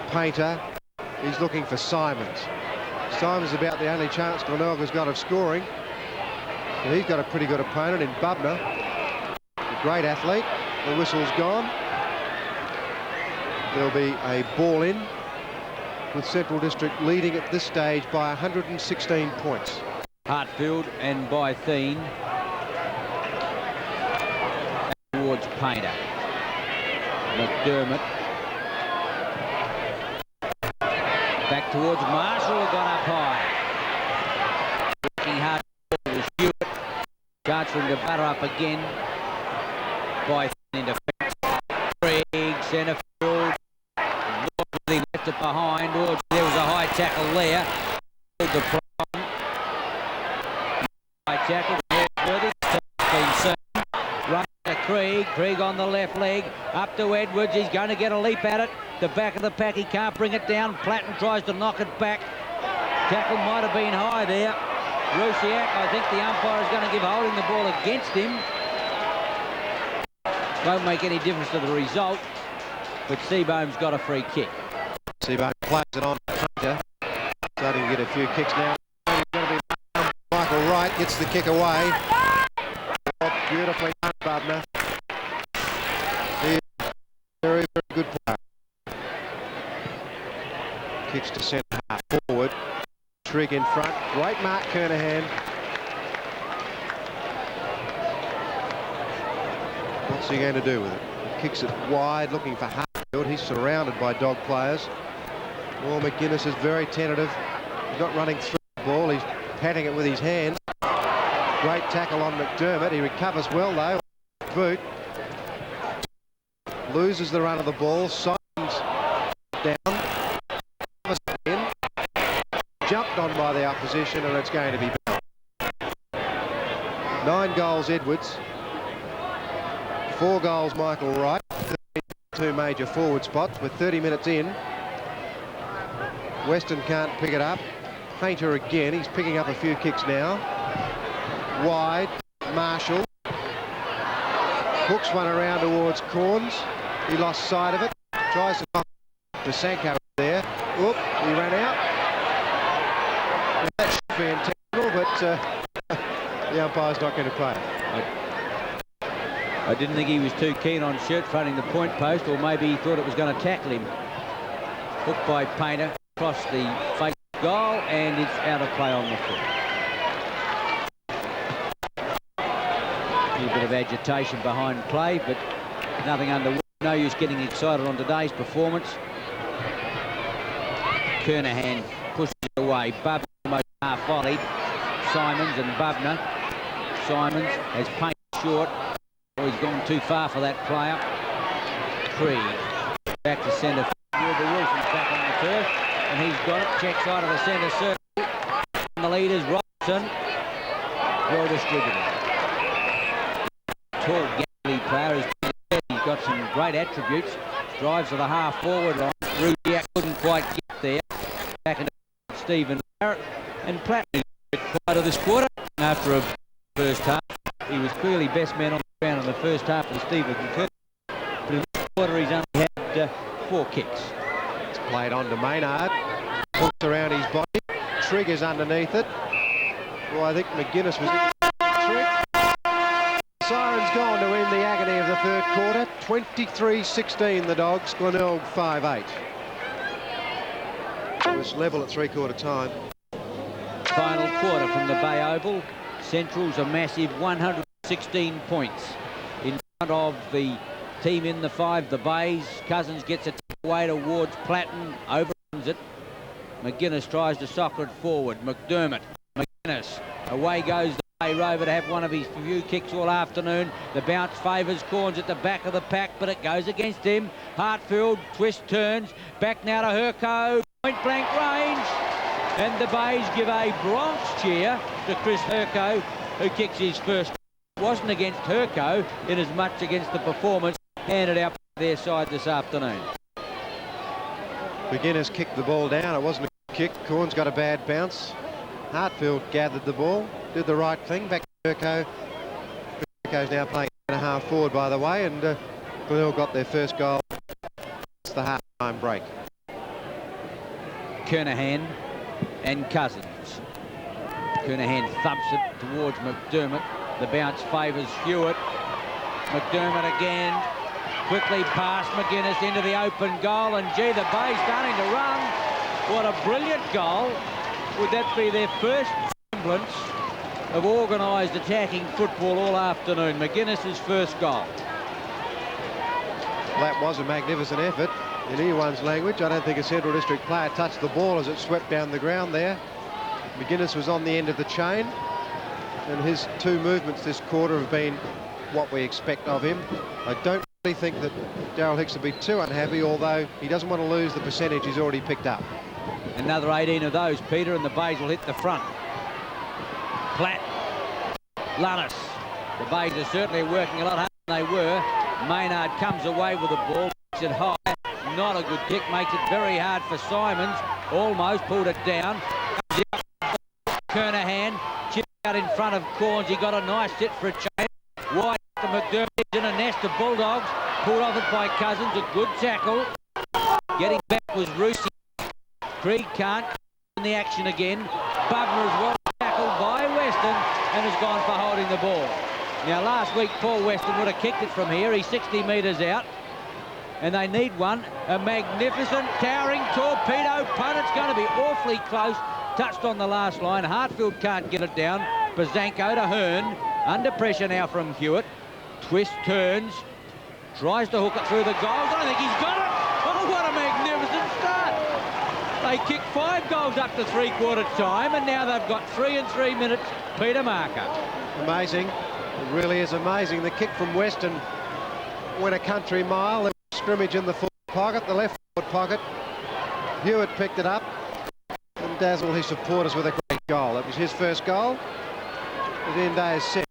Painter. He's looking for Simons. Simons is about the only chance Glenelg has got of scoring. And he's got a pretty good opponent in Bubner. A great athlete. The whistle's gone. There'll be a ball in, with Central District leading at this stage by 116 points. Hartfield and Bytheen towards Painter. McDermott. Back towards Marshall, who got up high. Working hard to Stewart. Chance for him to butter up again. By into Trigg, centre field. He left it behind. Oh, there was a high tackle there. The prong. High tackle. Been seen. Right to Trigg. Trigg on the left leg. Up to Edwards. He's going to get a leap at it. The back of the pack. He can't bring it down. Platten tries to knock it back. Tackle might have been high there. Rusiak, I think the umpire is going to give holding the ball against him. Won't make any difference to the result, but Seabone's got a free kick. Seabone plays it on Hunter. Starting to get a few kicks now. Michael Wright gets the kick away. Oh, beautifully done, Bubner. He's a very, very good player. Kicks to centre half forward. Trigg in front. Great mark, Kernahan. What's he going to do with it? He kicks it wide, looking for Hartfield. He's surrounded by Dog players. Well, McGuinness is very tentative. He's not running through the ball. He's patting it with his hands. Great tackle on McDermott. He recovers well, though. Boot. Loses the run of the ball. Simons down. In. Jumped on by the opposition, and it's going to be banned. 9 goals, Edwards. 4 goals, Michael Wright. 2 major forward spots with 30 minutes in. Weston can't pick it up. Painter again. He's picking up a few kicks now. Wide. Marshall. Hooks one around towards Corns. He lost sight of it. Tries to knock Basanko there. Oop, he ran out. That should be intentional, but the umpire's not going to play it. I didn't think he was too keen on shirt fronting the point post, or maybe he thought it was going to tackle him. Hooked by Painter across the fake goal, and it's out of play on the foot. A little bit of agitation behind play, but nothing underway. No use getting excited on today's performance. Kernahan pushes it away. Bubner almost half volleyed. Simons and Bubner. Simons has Painter short. Oh, he's gone too far for that player. Trigg back to centre. Wilbur Wilson's back on the turf, and he's got it. Check side of the centre circle. And the lead is Robson. Well distributed. Tall, gangly player. He's got some great attributes. Drives to the half forward line. Rudiak couldn't quite get there. Back into Stephen Barrett, and Platten is quiet of this quarter after a first half. He was clearly best man on the ground in the first half of Stephen Kirk, but in this quarter he's only had 4 kicks. It's played on to Maynard. Hooks around his body. Trigg is underneath it. Well, I think McGuinness was in. Trigg. Siren's gone to end the agony of the third quarter. 23-16 the Dogs. Glenelg 5-8. It was level at three-quarter time. Final quarter from the Bay Oval. Central's a massive 116 points in front of the team in the 5, the Bays. Cousins gets it away towards Platten, overruns it. McGuinness tries to soccer it forward. McDermott, McGuinness, away goes the Bay Rover to have one of his few kicks all afternoon. The bounce favours Corns at the back of the pack, but it goes against him. Hartfield, twist, turns, back now to Herco, point blank range. And the Bays give a Bronx cheer to Chris Herco, who kicks his first. It wasn't against Herco in as much against the performance handed out by their side this afternoon. McGuinness kicked the ball down. It wasn't a kick. Corns got a bad bounce. Hartfield gathered the ball, did the right thing. Back to Herco. Herco's now playing a half forward, by the way, and Glenelg got their first goal. It's the half-time break. Kernahan and Cousins. Kernahan thumps it towards McDermott. The bounce favours Hewitt. McDermott again. Quickly past McGuinness into the open goal, and gee, the Bay starting to run. What a brilliant goal. Would that be their first semblance of organised attacking football all afternoon? McGuinness's first goal. That was a magnificent effort. In E1's language, I don't think a Central District player touched the ball as it swept down the ground there. McGuinness was on the end of the chain, and his 2 movements this quarter have been what we expect of him. I don't really think that Darryl Hicks will be too unhappy, although he doesn't want to lose the percentage he's already picked up. Another 18 of those, Peter, and the Bays will hit the front. Platt, Lunnis. The Bays are certainly working a lot harder than they were. Maynard comes away with the ball, makes it high. Not a good kick, makes it very hard for Simons. Almost pulled it down. Kernahan chipped out in front of Corns. He got a nice sit for a change. Wide to McDermott, in a nest of Bulldogs. Pulled off it by Cousins, a good tackle. Getting back was Rusey. Trigg can't in the action again. Bubner as well tackled by Weston and has gone for holding the ball. Now last week Paul Weston would have kicked it from here. He's 60 metres out. And they need one. A magnificent, towering torpedo punt. It's going to be awfully close. Touched on the last line. Hartfield can't get it down. Bazanko to Hearn. Under pressure now from Hewitt. Twist, turns. Tries to hook it through the goals. I think he's got it. Oh, what a magnificent start. They kicked 5 goals up to 3/4 time, and now they've got 3 in 3 minutes. Peter Marker. Amazing. It really is amazing. The kick from Weston went a country mile. Scrimmage in the forward pocket, the left forward pocket. Hewitt picked it up and dazzled his supporters with a great goal. It was his first goal. The end day is set.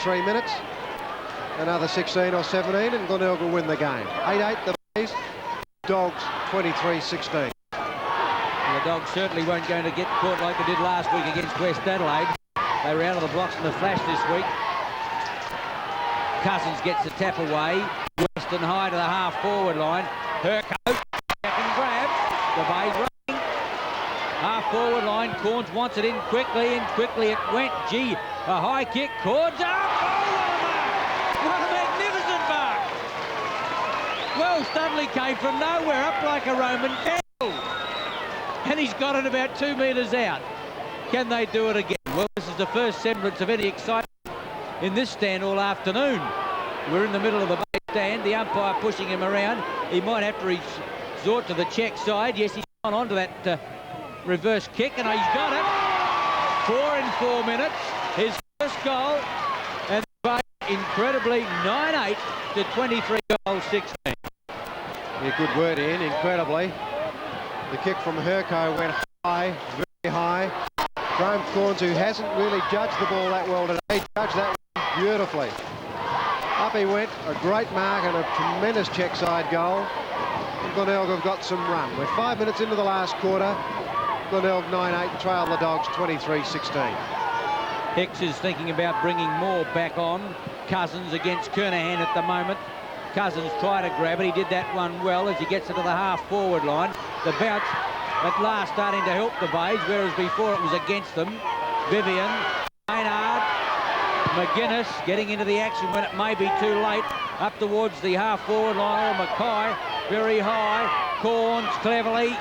3 minutes. Another 16 or 17 and Glenelg will win the game. 8-8 the Bays. Dogs 23-16. The Dogs certainly weren't going to get caught like they did last week against West Adelaide. They were out of the blocks in the flash this week. Cousins gets the tap away. Weston high to the half-forward line. Herco, second grab. The Bays running. Half-forward line. Corns wants it in quickly, and quickly it went. Gee, a high kick. Corns up. Oh, what a mark! What a magnificent mark! Well, Studley came from nowhere, up like a Roman candle. And he's got it about 2 metres out. Can they do it again? Well, this is the first semblance of any excitement in this stand all afternoon. We're in the middle of the Bay stand, the umpire pushing him around. He might have to resort to the check side. Yes, he's gone on to that reverse kick, and he's got it. 4 in 4 minutes, his first goal, and the Bay incredibly 9-8 to 23 goals 16. Yeah, good word, Ian, incredibly. The kick from Herco went high, very high. Graham Corns, who hasn't really judged the ball that well today, judged that beautifully. Up he went, a great mark and a tremendous check side goal. And Glenelg have got some run. We're 5 minutes into the last quarter. Glenelg 9-8, trail the Dogs 23-16. Hicks is thinking about bringing more back on. Cousins against Kernahan at the moment. Cousins tried to grab it. He did that one well as he gets it to the half-forward line. The bounce at last starting to help the Bays, whereas before it was against them. Vivian, Maynard, McGuinness getting into the action when it may be too late. Up towards the half-forward line, or Mackay, very high. Corns cleverly,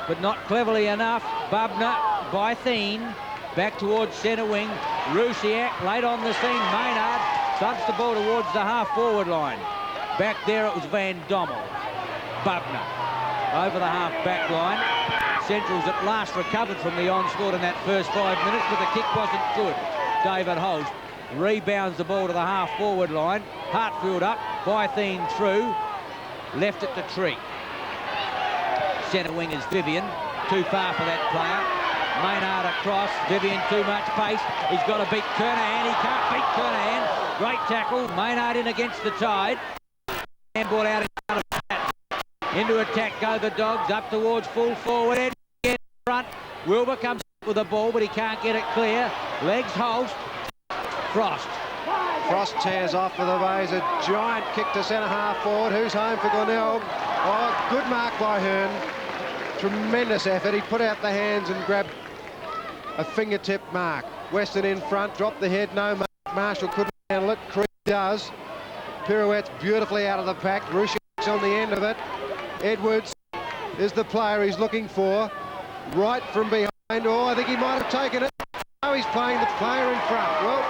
but not cleverly enough. Bubner, Bytheen, back towards centre wing. Rusiak late on the scene. Maynard bumps the ball towards the half-forward line. Back there it was Van Dommel. Bubner over the half-back line. Central's at last recovered from the onslaught in that first 5 minutes, but the kick wasn't good. David Holst rebounds the ball to the half-forward line. Hartfield up, Bytheen through. Left it to Trigg. Centre wing is Vivian. Too far for that player. Maynard across. Vivian too much pace. He's got to beat Kernahan. He can't beat Kernahan. Great tackle. Maynard in against the tide. Handball out in front of that. Into attack go the Dogs. Up towards full forward. End in front. Wilbur comes with the ball, but he can't get it clear. Legs Holst. Frost. Frost tears off for the Bays. A giant kick to centre half forward. Who's home for Glenelg? Oh, good mark by Hearn. Tremendous effort. He put out the hands and grabbed a fingertip mark. Weston in front, dropped the head. No mark. Marshall couldn't handle it. Creed does. Pirouettes beautifully out of the pack. Rusiak's on the end of it. Edwards is the player he's looking for. Right from behind. Oh, I think he might have taken it. Now he's playing the player in front. Well,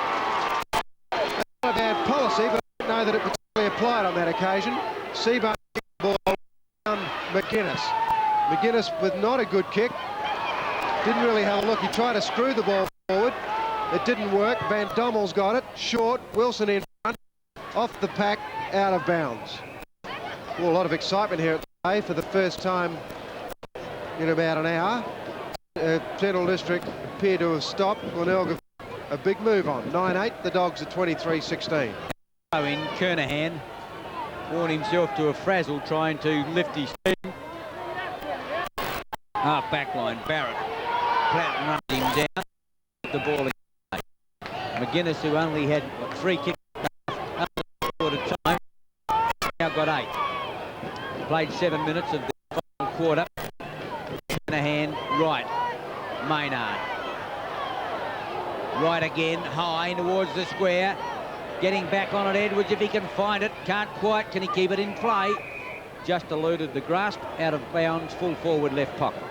that's not a bad policy, but I don't know that it particularly applied on that occasion. Seabolt kicked the ball down McGuinness. McGuinness with not a good kick. Didn't really have a look. He tried to screw the ball forward. It didn't work. Van Dommel's got it. Short. Wilson in front. Off the pack. Out of bounds. Well, a lot of excitement here at the day for the first time in about an hour. Central District appear to have stopped. Glenelg a big move on. 9-8. The Dogs at 23-16. In Kernahan worn himself to a frazzle trying to lift his team. Half back line, Barrett. Platt runs him down. The ball in play. McGuinness, who only had 3 kicks at a time, now got 8. Played 7 minutes of the final quarter. Kernahan, right. Maynard. Right again, high towards the square. Getting back on it, Edwards, if he can find it. Can't quite. Can he keep it in play? Just eluded the grasp. Out of bounds, full forward left pocket.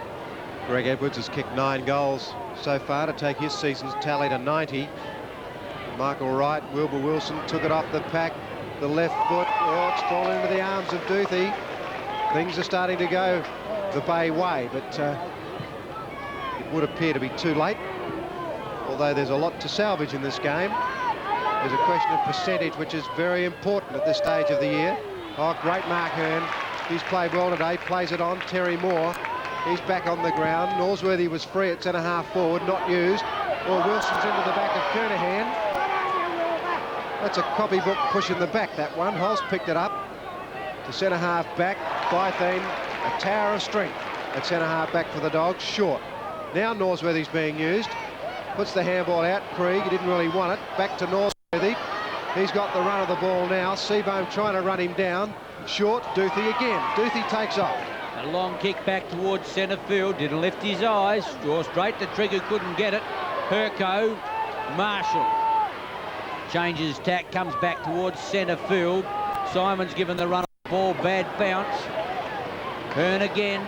Greg Edwards has kicked 9 goals so far to take his season's tally to 90. Michael Wright, Wilbur Wilson took it off the pack. The left foot, oh, it's fallen into the arms of Duthie. Things are starting to go the Bay way, but it would appear to be too late. Although there's a lot to salvage in this game. There's a question of percentage, which is very important at this stage of the year. Oh, great Mark Hearn. He's played well today, plays it on. Terry Moore, he's back on the ground. Norsworthy was free at centre-half forward, not used. Well, Wilson's into the back of Kernahan. That's a copybook push in the back, that one. Holst picked it up to centre-half back. Bythane, a tower of strength at centre-half back for the Dogs. Short. Now Norsworthy's being used. Puts the handball out. Krieg, he didn't really want it. Back to Norsworthy. He's got the run of the ball now. Seabohm trying to run him down. Short. Duthie again. Duthie takes off. A long kick back towards centre field. Didn't lift his eyes. Draw straight to Trigg, who couldn't get it. Herco. Marshall. Changes tack. Comes back towards centre field. Simon's given the run of the ball. Bad bounce. Hearn again.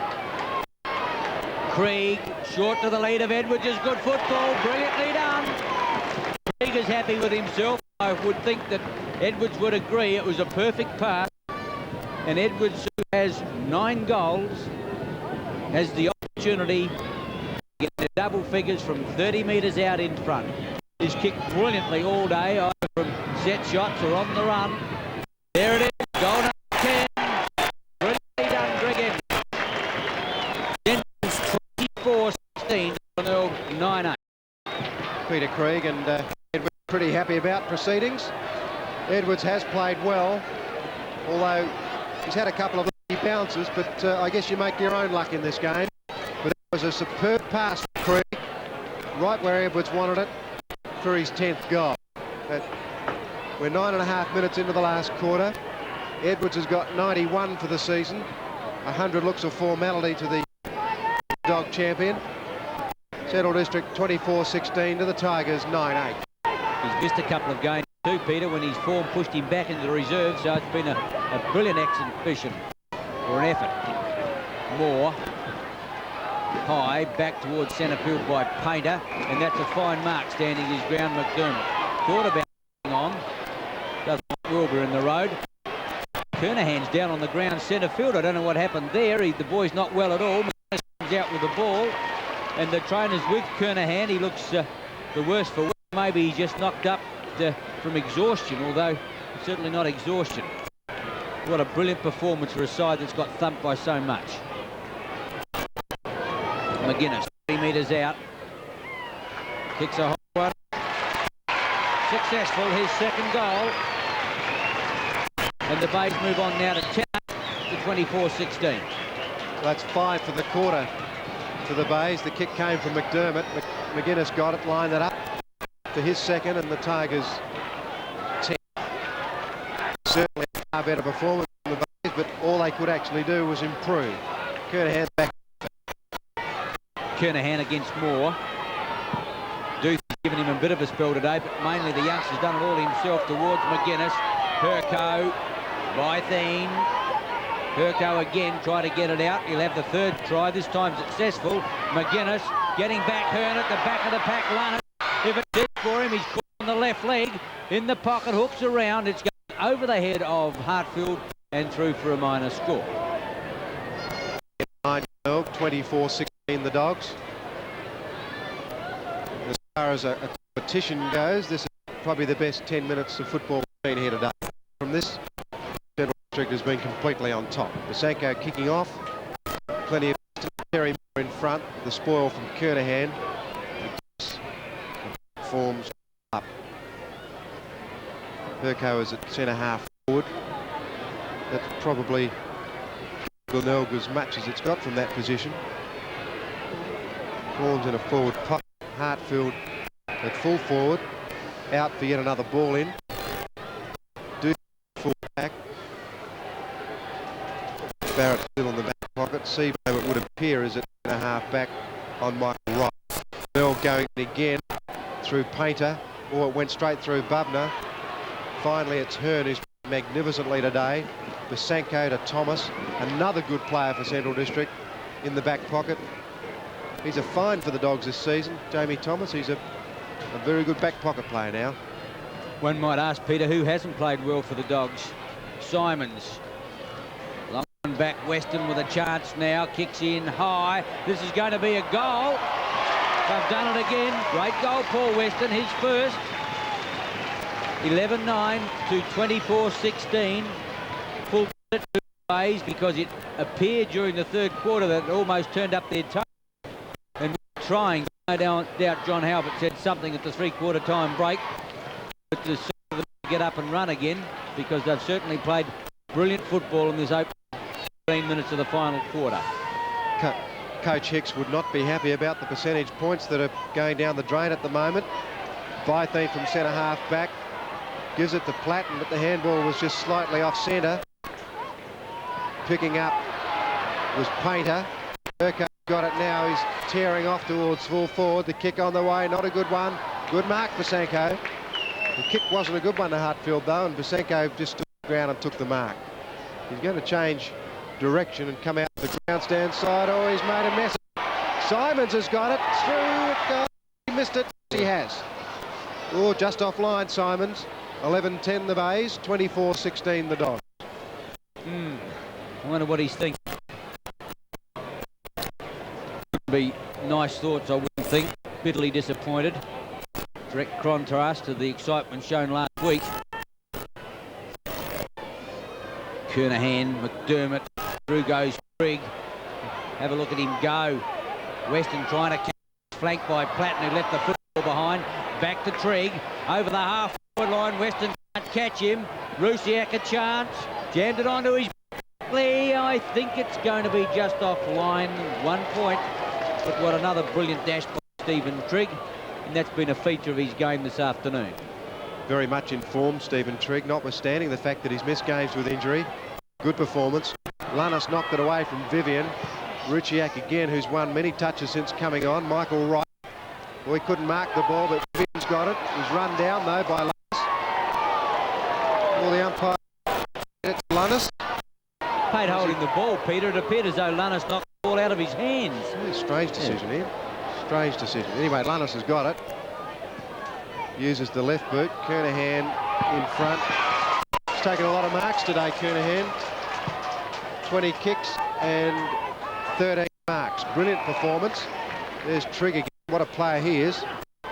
Krieg. Short to the lead of Edwards. Is good football. Brilliantly done. Krieg is happy with himself. I would think that Edwards would agree it was a perfect pass. And Edwards, who has 9 goals, has the opportunity to get the double figures from 30 metres out in front. He's kicked brilliantly all day, either from set shots or on the run. There it is. Goal number 10. Brilliantly done, Greg Edwards. 24-16. 9-8. Peter Krieg and Edwards pretty happy about proceedings. Edwards has played well, although he's had a couple of lucky bounces, but I guess you make your own luck in this game. But it was a superb pass from Krieg, right where Edwards wanted it, for his 10th goal. We're 9.5 minutes into the last quarter. Edwards has got 91 for the season. 100 looks a formality to the Dog champion. Central District 24-16 to the Tigers 9-8. He's missed a couple of games too, Peter, when his form pushed him back into the reserve, so it's been a brilliant exhibition or an effort. Moore, high, back towards centre field by Painter, and that's a fine mark standing his ground. McDermott thought about on, doesn't want Wilbur in the road. Kernahan's down on the ground centre field. I don't know what happened there. The boy's not well at all. McDermott comes out with the ball, and the trainer's with Kernahan. He looks the worse for wear. Maybe he's just knocked up from exhaustion, although certainly not exhaustion. What a brilliant performance for a side that's got thumped by so much. McGuinness, 3 metres out. Kicks a hot one. Successful, his second goal. And the Bays move on now to 10 to 24-16. That's 5 for the quarter to the Bays. The kick came from McDermott. McGuinness got it, lined it up to his second, and the Tigers 10. Certainly a far better performance from the Bays, but all they could actually do was improve. Kernahan's back. Kernahan against Moore. Duthie's given him a bit of a spell today, but mainly the youngster's done it all himself towards McGuinness. Herco, Bythane. Herco again, try to get it out. He'll have the third try, this time successful. McGuinness getting back, Hearn at the back of the pack, Lunner. If it's dead for him, he's caught on the left leg. In the pocket, hooks around. It's going over the head of Hartfield and through for a minor score. Glenelg, 24-16 the Dogs. As far as a competition goes, this is probably the best 10 minutes of football we've seen here today. From this, Trigg has been completely on top. Basanko kicking off, plenty of Terry Moore in front, the spoil from Kernahan. Forms up. Burko is at centre half forward. That's probably Glenelg as much as it's got from that position. Corns in a forward pocket. Hartfield at full forward. Out for yet another ball in. Do full back. Barrett still on the back pocket. Seabohm, it would appear, is at centre half back on Michael Wright. Glenelg going again through Painter. Or it went straight through Bubner. Finally, it's Hearn who's magnificently today. Basanko to Thomas, another good player for Central District in the back pocket. He's a find for the Dogs this season, Jamie Thomas. He's a very good back pocket player now. One might ask, Peter, who hasn't played well for the Dogs? Simons. Long one back, Weston with a chance now, kicks in high. This is going to be a goal. They've done it again. Great goal, Paul Weston, his first. 11-9 to 24-16. Full credit to Ways because it appeared during the third quarter that it almost turned up their toe. And trying, no doubt John Halbert said something at the three-quarter time break, but to see them get up and run again, because they've certainly played brilliant football in this opening 15 minutes of the final quarter. Coach Hicks would not be happy about the percentage points that are going down the drain at the moment. Bythie from centre half back. Gives it to Platten, but the handball was just slightly off centre. Picking up was Painter. Burko got it now. He's tearing off towards full forward. The kick on the way, not a good one. Good mark, Basanko. The kick wasn't a good one to Hartfield, though, and Basanko just stood on the ground and took the mark. He's going to change direction and come out the grandstand side. Oh, he's made a mess. Simons has got it. Through it goes. He missed it. He has. Oh, just offline, Simons. 11-10 the Bays, 24-16 the Dogs. I wonder what he's thinking. Would be nice thoughts, I wouldn't think. Bitterly disappointed. Direct contrast to the excitement shown last week. Kernahan, McDermott, through goes Trigg. Have a look at him go. Weston trying to catch, flanked by Platten, who left the football behind. Back to Trigg, over the half-forward line. Weston can't catch him. Rusiak a chance, jammed it onto his Lee. I think it's going to be just offline, 1 point. But what another brilliant dash by Stephen Trigg, and that's been a feature of his game this afternoon. Very much in form, Stephen Trigg, notwithstanding the fact that he's missed games with injury. Good performance. Lannis knocked it away from Vivian. Rusiak again, who's won many touches since coming on. Michael Wright. Well, he couldn't mark the ball, but Vivian's got it. He's run down, though, by Lannis. Well, the umpire, it's Lannis. Paid holding the ball, Peter. It appeared as though Lannis knocked the ball out of his hands. Yeah, strange decision here. Strange decision. Anyway, Lannis has got it. Uses the left boot. Kernahan in front. He's taken a lot of marks today, Kernahan. 20 kicks and 13 marks. Brilliant performance. There's Trigg again. What a player he is.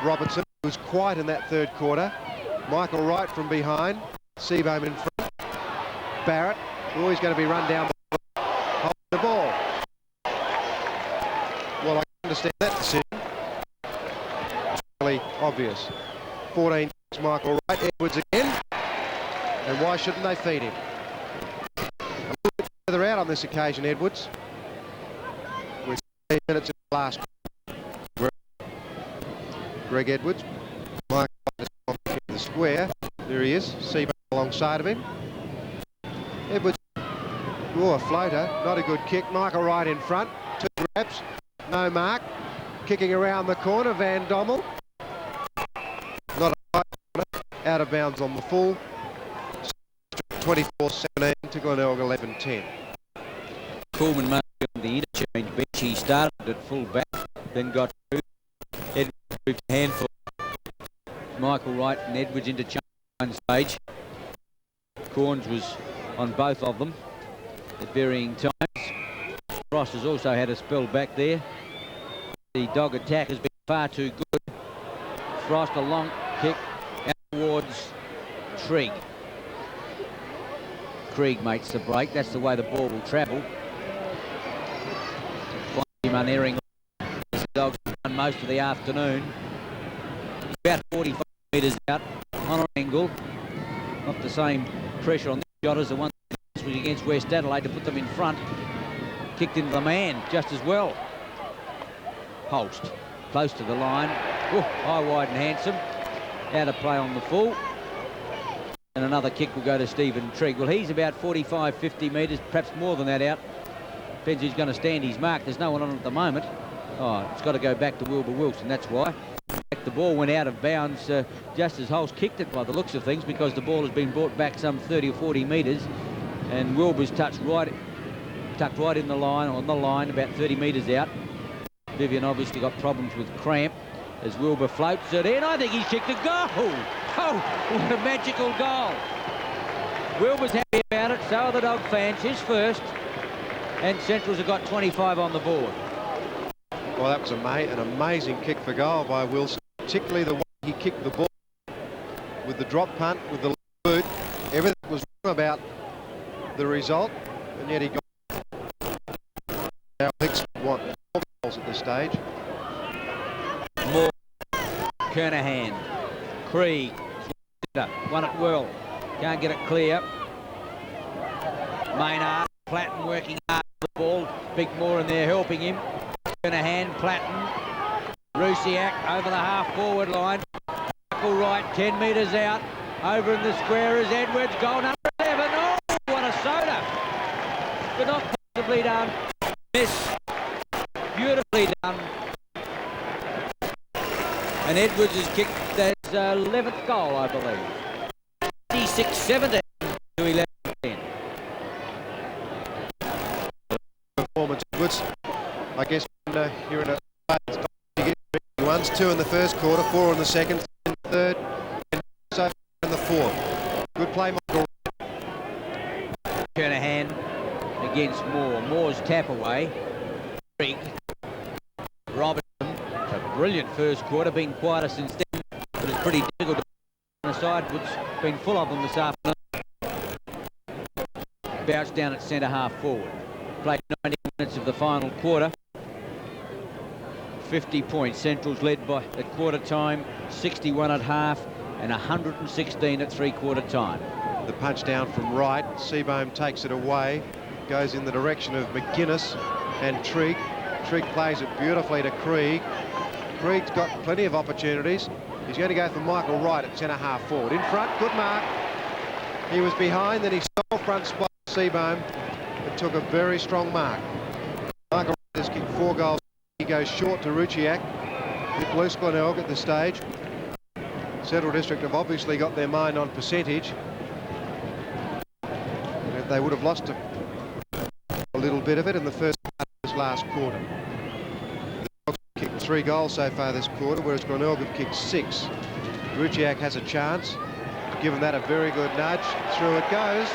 Robertson was quiet in that third quarter. Michael Wright from behind. Seabohm in front. Barrett. Oh, he's going to be run down by holding the ball. Well, I can understand that decision. It's really obvious. 14 Michael Wright. Edwards again. And why shouldn't they feed him? A little bit further out on this occasion, Edwards. With 10 minutes in the last. Greg Edwards. Michael Wright is on the square. There he is. Seabohm alongside of him. Edwards. Oh, a floater. Not a good kick. Michael Wright in front. 2 grabs. No mark. Kicking around the corner. Van Dommel. Not a right corner. Out of bounds on the full. 24-17 to Glenelg 11-10. Coolman must be on the interchange bench. He started at full back, then got through. Edwards moved a handful. Michael Wright and Edwards interchange one stage. Corns was on both of them at varying times. Frost has also had a spell back there. The dog attack has been far too good. Frost, a long kick out towards Trigg. Trigg makes the break. That's the way the ball will travel. Find him unerring. The Dogs have done most of the afternoon. About 45 metres out on an angle. Not the same pressure on this shot as the one that was against West Adelaide to put them in front. Kicked into the man just as well. Holst close to the line. Oh, high, wide and handsome. Out of play on the full. And another kick will go to Stephen Trigg. Well, he's about 45, 50 metres, perhaps more than that out. Depends who's going to stand his mark. There's no one on at the moment. Oh, it's got to go back to Wilbur Wilson, that's why. The ball went out of bounds just as Holst kicked it by the looks of things, because the ball has been brought back some 30 or 40 metres. And Wilbur's tucked right in the line, on the line, about 30 metres out. Vivian obviously got problems with cramp as Wilbur floats it in. I think he's kicked a goal. Oh, what a magical goal. Wilbur's happy about it, so are the Dog fans. His first. And Centrals have got 25 on the board. Well, that was an amazing kick for goal by Wilson, particularly the way he kicked the ball with the drop punt, with the boot. Everything was wrong about the result, and yet he got Darryl Hicks won 4 goals at this stage. More Kernahan, Krieg, won it well, can't get it clear. Maynard, Platten working hard for the ball, Big Moore in there helping him. Kernahan, Platten, Rusiak over the half-forward line. Tackle right, 10 metres out. Over in the square is Edwards, goal number 11. Oh, what a soda! But not possibly done. Miss. Beautifully done. And Edwards has kicked his 11th goal, I believe. 86-17 to 11-10. Performance, Edwards. I guess you're in a ones, 2 in the first quarter, 4 in the second, in the third, and so in the fourth. Good play, Michael. Kernahan against Moore. Moore's tap away. Trigg. Robertson. It's a brilliant first quarter. Been quieter since then, but it's pretty difficult to on the side, which has been full of them this afternoon. Bounce down at centre half forward. Played 90 minutes of the final quarter. 50 points. Centrals led by at quarter time, 61 at half, and 116 at three-quarter time. The punch down from right. Seabohm takes it away, goes in the direction of McGuinness and Trigg. Trigg plays it beautifully to Krieg. Krieg's got plenty of opportunities. He's going to go for Michael Wright at centre half forward. In front, good mark. He was behind, then he stole front spot Seabohm and took a very strong mark. Michael Wright has kicked 4 goals. He goes short to Ruchiak. With loose Glenelg at this stage. Central District have obviously got their mind on percentage. And they would have lost a little bit of it in the first part of this last quarter. The Dogs have kicked 3 goals so far this quarter, whereas Glenelg have kicked 6. Ruchiak has a chance. Given that a very good nudge. Through it goes.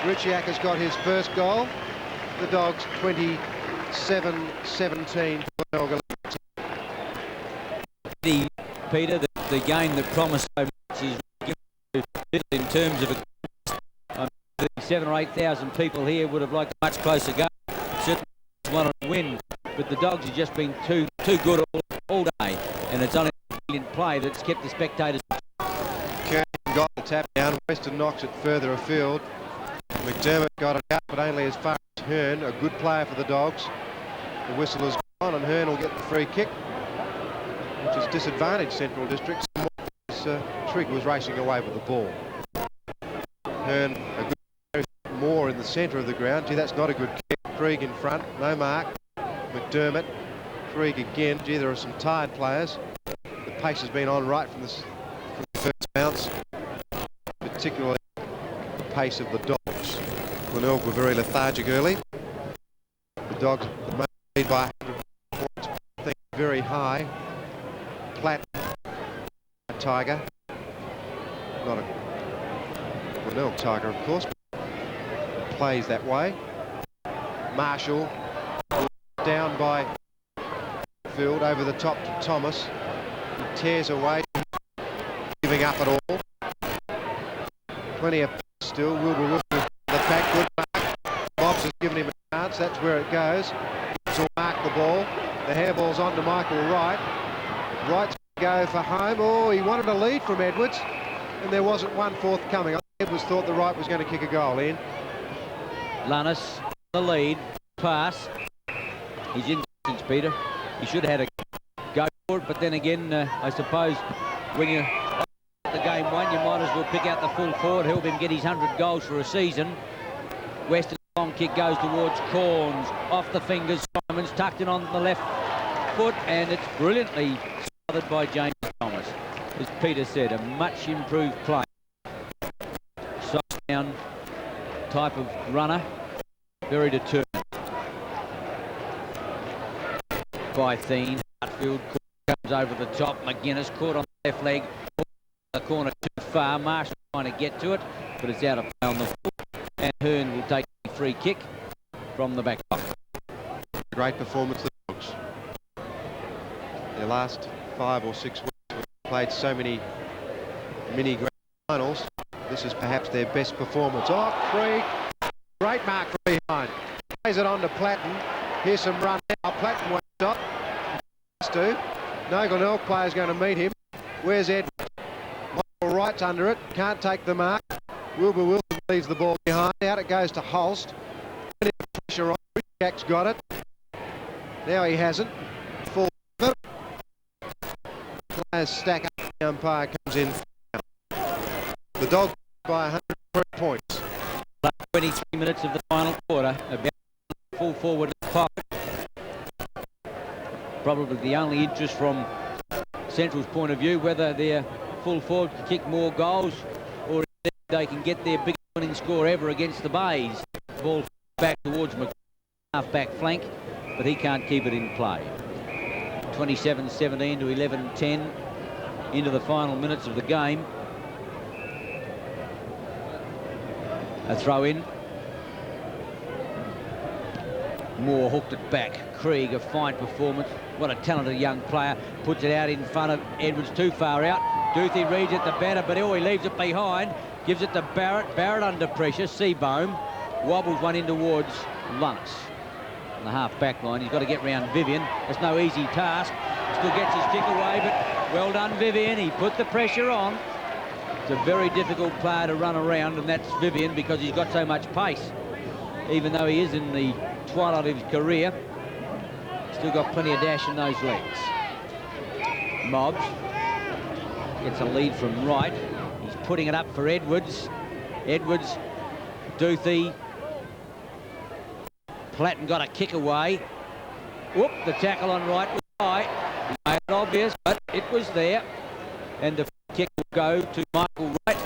Ruchiak has got his first goal. The Dogs 27-17. Peter, the game that promised so much is in terms of a 7,000 or 8,000 people here would have liked a much closer game. Certainly wanted to win, but the Dogs have just been too good all day, and it's only in play that's kept the spectators. Kernan got the tap down. Weston knocks it further afield. McDermott got it out, but only as far as Hearn, a good player for the Dogs. The whistle has gone, and Hearn will get the free kick, which is disadvantaged Central District. Trigg was racing away with the ball. Hearn a good more in the centre of the ground. Gee, that's not a good kick. Krieg in front, no mark. McDermott, Krieg again. Gee, there are some tired players. The pace has been on right from the first bounce, particularly the pace of the Dogs. Glenelg were very lethargic early. The Dogs lead by 100 points, I think very high. Platt, Tiger, not a Glenelg Tiger, of course, but plays that way. Marshall down by Field over the top to Thomas. He tears away, giving up at all. Plenty of still. Wilbur Wilson is the pack. Good mark. Bobs has given him a chance. That's where it goes. He'll mark the ball. The hairball's on to Michael Wright. Wright's going to go for home. Oh, he wanted a lead from Edwards, and there wasn't one forthcoming. Edwards thought the Wright was going to kick a goal in. Lannis, the lead. Pass. He's in distance, Peter. He should have had a go for it, but then again, I suppose when you the game won, you might as well pick out the full forward, help him get his 100 goals for a season. Weston's long kick goes towards Corns, off the fingers. Simons tucked in on the left foot, and it's brilliantly smothered by James Thomas. As Peter said, a much improved play. Soft down type of runner, very determined. By Thien, Hartfield comes over the top. McGuinness caught on the left leg. The corner too far. Marshall trying to get to it, but it's out of play on the foot. And Hearn will take a free kick from the back pocket. Great performance, the Dogs. Their last 5 or 6 weeks, we've played so many mini grand finals. This is perhaps their best performance. Oh, Trigg. Great mark from behind. Plays it on to Platten. Here's some run now. Platten won't stop. No Glenelg player's going to meet him. Where's Edwards? Michael Wright's under it. Can't take the mark. Wilbur Wilson leaves the ball behind. Out it goes to Holst. Pressure on. Jack's got it. Now he hasn't. Full. Players stack up. The umpire comes in. The Dogs by 103 points. 23 minutes of the final quarter. About full forward pocket. Probably the only interest from Central's point of view, whether their full forward can kick more goals or if they can get their biggest winning score ever against the Bays. Ball back towards McGuinness, half-back flank, but he can't keep it in play. 27-17 to 11-10 into the final minutes of the game. A throw in. Moore hooked it back. Trigg, a fine performance. What a talented young player. Puts it out in front of Edwards, too far out. Duthie reads it to batter, but he leaves it behind. Gives it to Barrett. Barrett under pressure. Seabohm wobbles one in towards Lannis. On the half-back line, he's got to get round Vivian. It's no easy task. Still gets his kick away, but well done, Vivian. He put the pressure on. It's a very difficult player to run around, and that's Vivian because he's got so much pace. Even though he is in the twilight of his career, still got plenty of dash in those legs. Mobbs gets a lead from Wright. He's putting it up for Edwards. Edwards, Duthie. Platten got a kick away. Whoop, the tackle on Wright was high. He made it obvious, but it was there. And the kick will go to Michael Wright.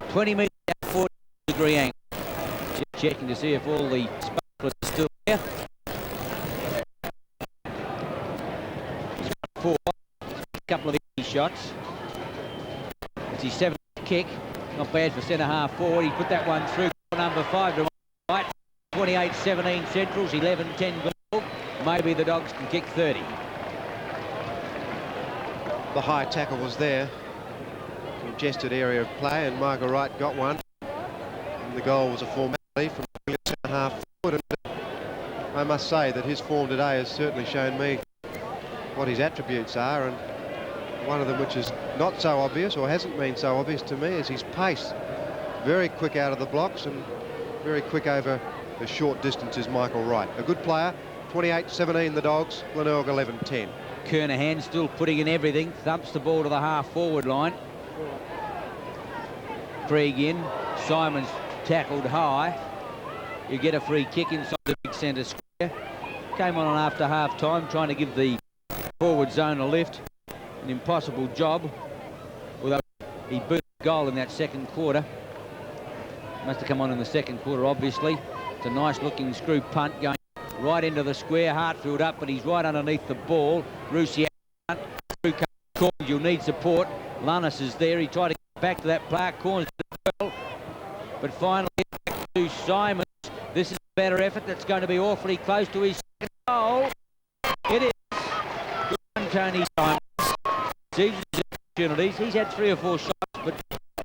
20 metres at 40-degree angle. Just checking to see if all the sparklers are still there. He's got 4. A couple of easy shots. It's his 7th kick. Not bad for centre-half forward. He put that one through number 5 to Wright. 28-17 Centrals, 11-10 Glenelg. Maybe the Dogs can kick 30. The high tackle was there. Congested area of play, and Michael Wright got one. And the goal was a formality from centre-half forward. And I must say that his form today has certainly shown me what his attributes are, and one of them which is not so obvious, or hasn't been so obvious to me, is his pace. Very quick out of the blocks and very quick over the short distances, Michael Wright. A good player. 28-17 the Dogs, Glenelg 11-10. Kernahan still putting in everything, thumps the ball to the half-forward line. Trigg in, Simons tackled high. You get a free kick inside the big centre square. Came on after half-time, trying to give the forward zone a lift. An impossible job, although he boot the goal in that second quarter. Must have come on in the second quarter, obviously. It's a nice-looking screw punt going right into the square. Hartfield up, but he's right underneath the ball. Rusey out. Through Corns, you'll need support. Lannis is there. He tried to get back to that player. Corns did well, but finally back to Simons. This is a better effort. That's going to be awfully close to his second goal. It is. Good one, Tony Simons. Seizes his opportunities. He's had 3 or 4 shots, but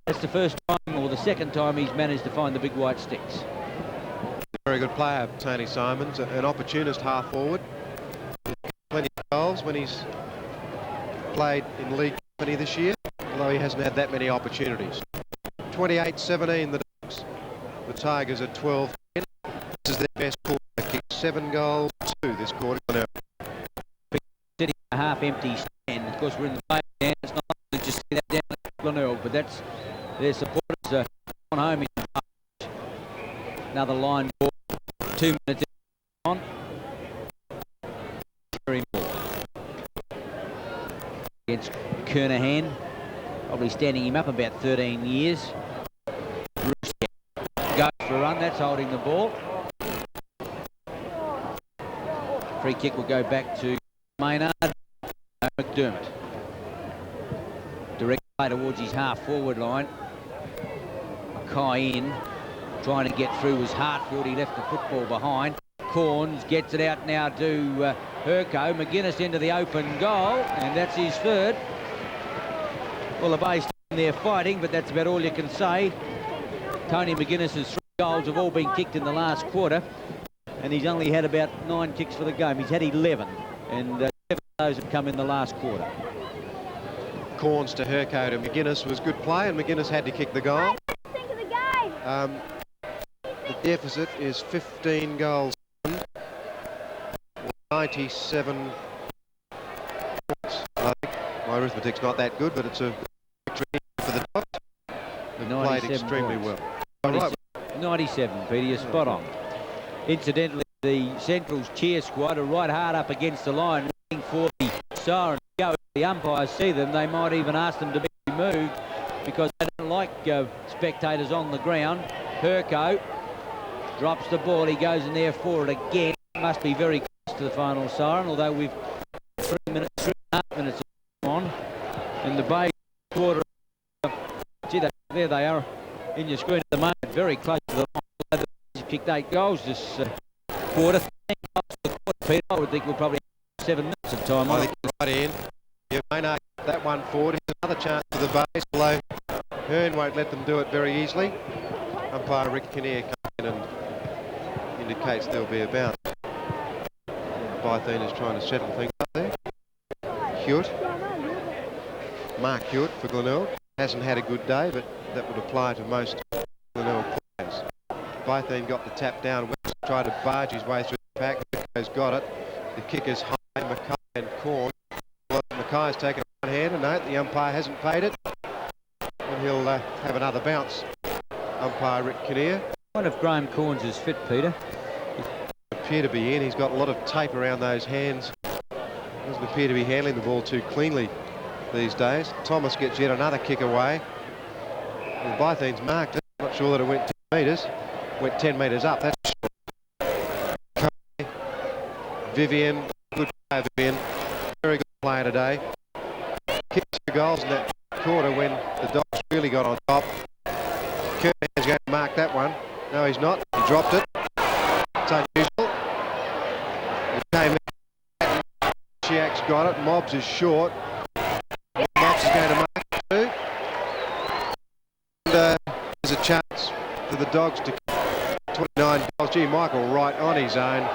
that's the first time or the second time he's managed to find the big white sticks. Very good player, Tony Simons, an opportunist half forward. Plenty of goals when he's played in league company this year, although he hasn't had that many opportunities. 28-17 the Dogs. The Tigers are 12-10. This is their best quarter. They kicked 7 goals, 2 this quarter. Sitting a half-empty stand. Of course, we're in the play stand. It's not likely to just see that down at Glenelg, but that's their supporters are on home in March. Another line ball. 2 minutes on. Very more. Against Kernahan. Probably standing him up about 13 years. Goes for a run. That's holding the ball. Free kick will go back to Maynard. McDermott. Direct play towards his half-forward line. Kai in. Trying to get through was Hartfield. He left the football behind. Corns gets it out now to Herco. McGuinness into the open goal, and that's his third. Well, the base they're fighting, but that's about all you can say. Tony McGuinness's 3 goals have all been kicked in the last quarter, and he's only had about 9 kicks for the game. He's had 11, and 7 of those have come in the last quarter. Corns to Herco to McGuinness was good play, and McGuinness had to kick the goal. The deficit is 15 goals, 97 points. I think my arithmetic's not that good, but it's a victory for the Dogs. They've played extremely well. 97, Peter, you're spot on. Incidentally, the Central's cheer squad are right hard up against the line, waiting for the siren to go. If the umpires see them, they might even ask them to be removed because they don't like spectators on the ground. Herco drops the ball. He goes in there for it again. Must be very close to the final siren, although we've 3.5 minutes on. And the Bay quarter. Gee, there they are in your screen at the moment, very close to the line. He's kicked 8 goals this quarter. 10 goals for the quarter, Peter. I would think we'll probably have 7 minutes of time. I think you're right, Ian. You may not get that one forward. Here's another chance for the Bays, although Hearn won't let them do it very easily. Umpire Rick Kinnear comes in and indicates there'll be a bounce. Bytheen is trying to settle things up there. Hewitt. Mark Hewitt for Glenelg. Hasn't had a good day, but that would apply to most Glenelg players. Bytheen got the tap down. West tried to barge his way through the pack. Mackay's got it. The kicker's high. Mackay and Corn. Well, Mackay's taken one hand, and no, the umpire hasn't paid it. And he'll have another bounce. Umpire Rick Kinnear. I wonder if Graham Corns is fit, Peter. Appear to be in. He's got a lot of tape around those hands. Doesn't appear to be handling the ball too cleanly these days. Thomas gets yet another kick away. Well, Bytheen's marked it. Not sure that it went 10 metres. Went 10 metres up. That's sure. Vivian. Good player, Vivian. Very good player today. Kicked 2 goals in that quarter when the Dogs really got on top. Kernahan's going to mark that one. No, he's not. He dropped it. It's unusual. It came in. Chiak's got it. Mobbs is short. Mobbs is going to mark it too. And there's a chance for the Dogs to 29 goals. Gee, Michael right on his own.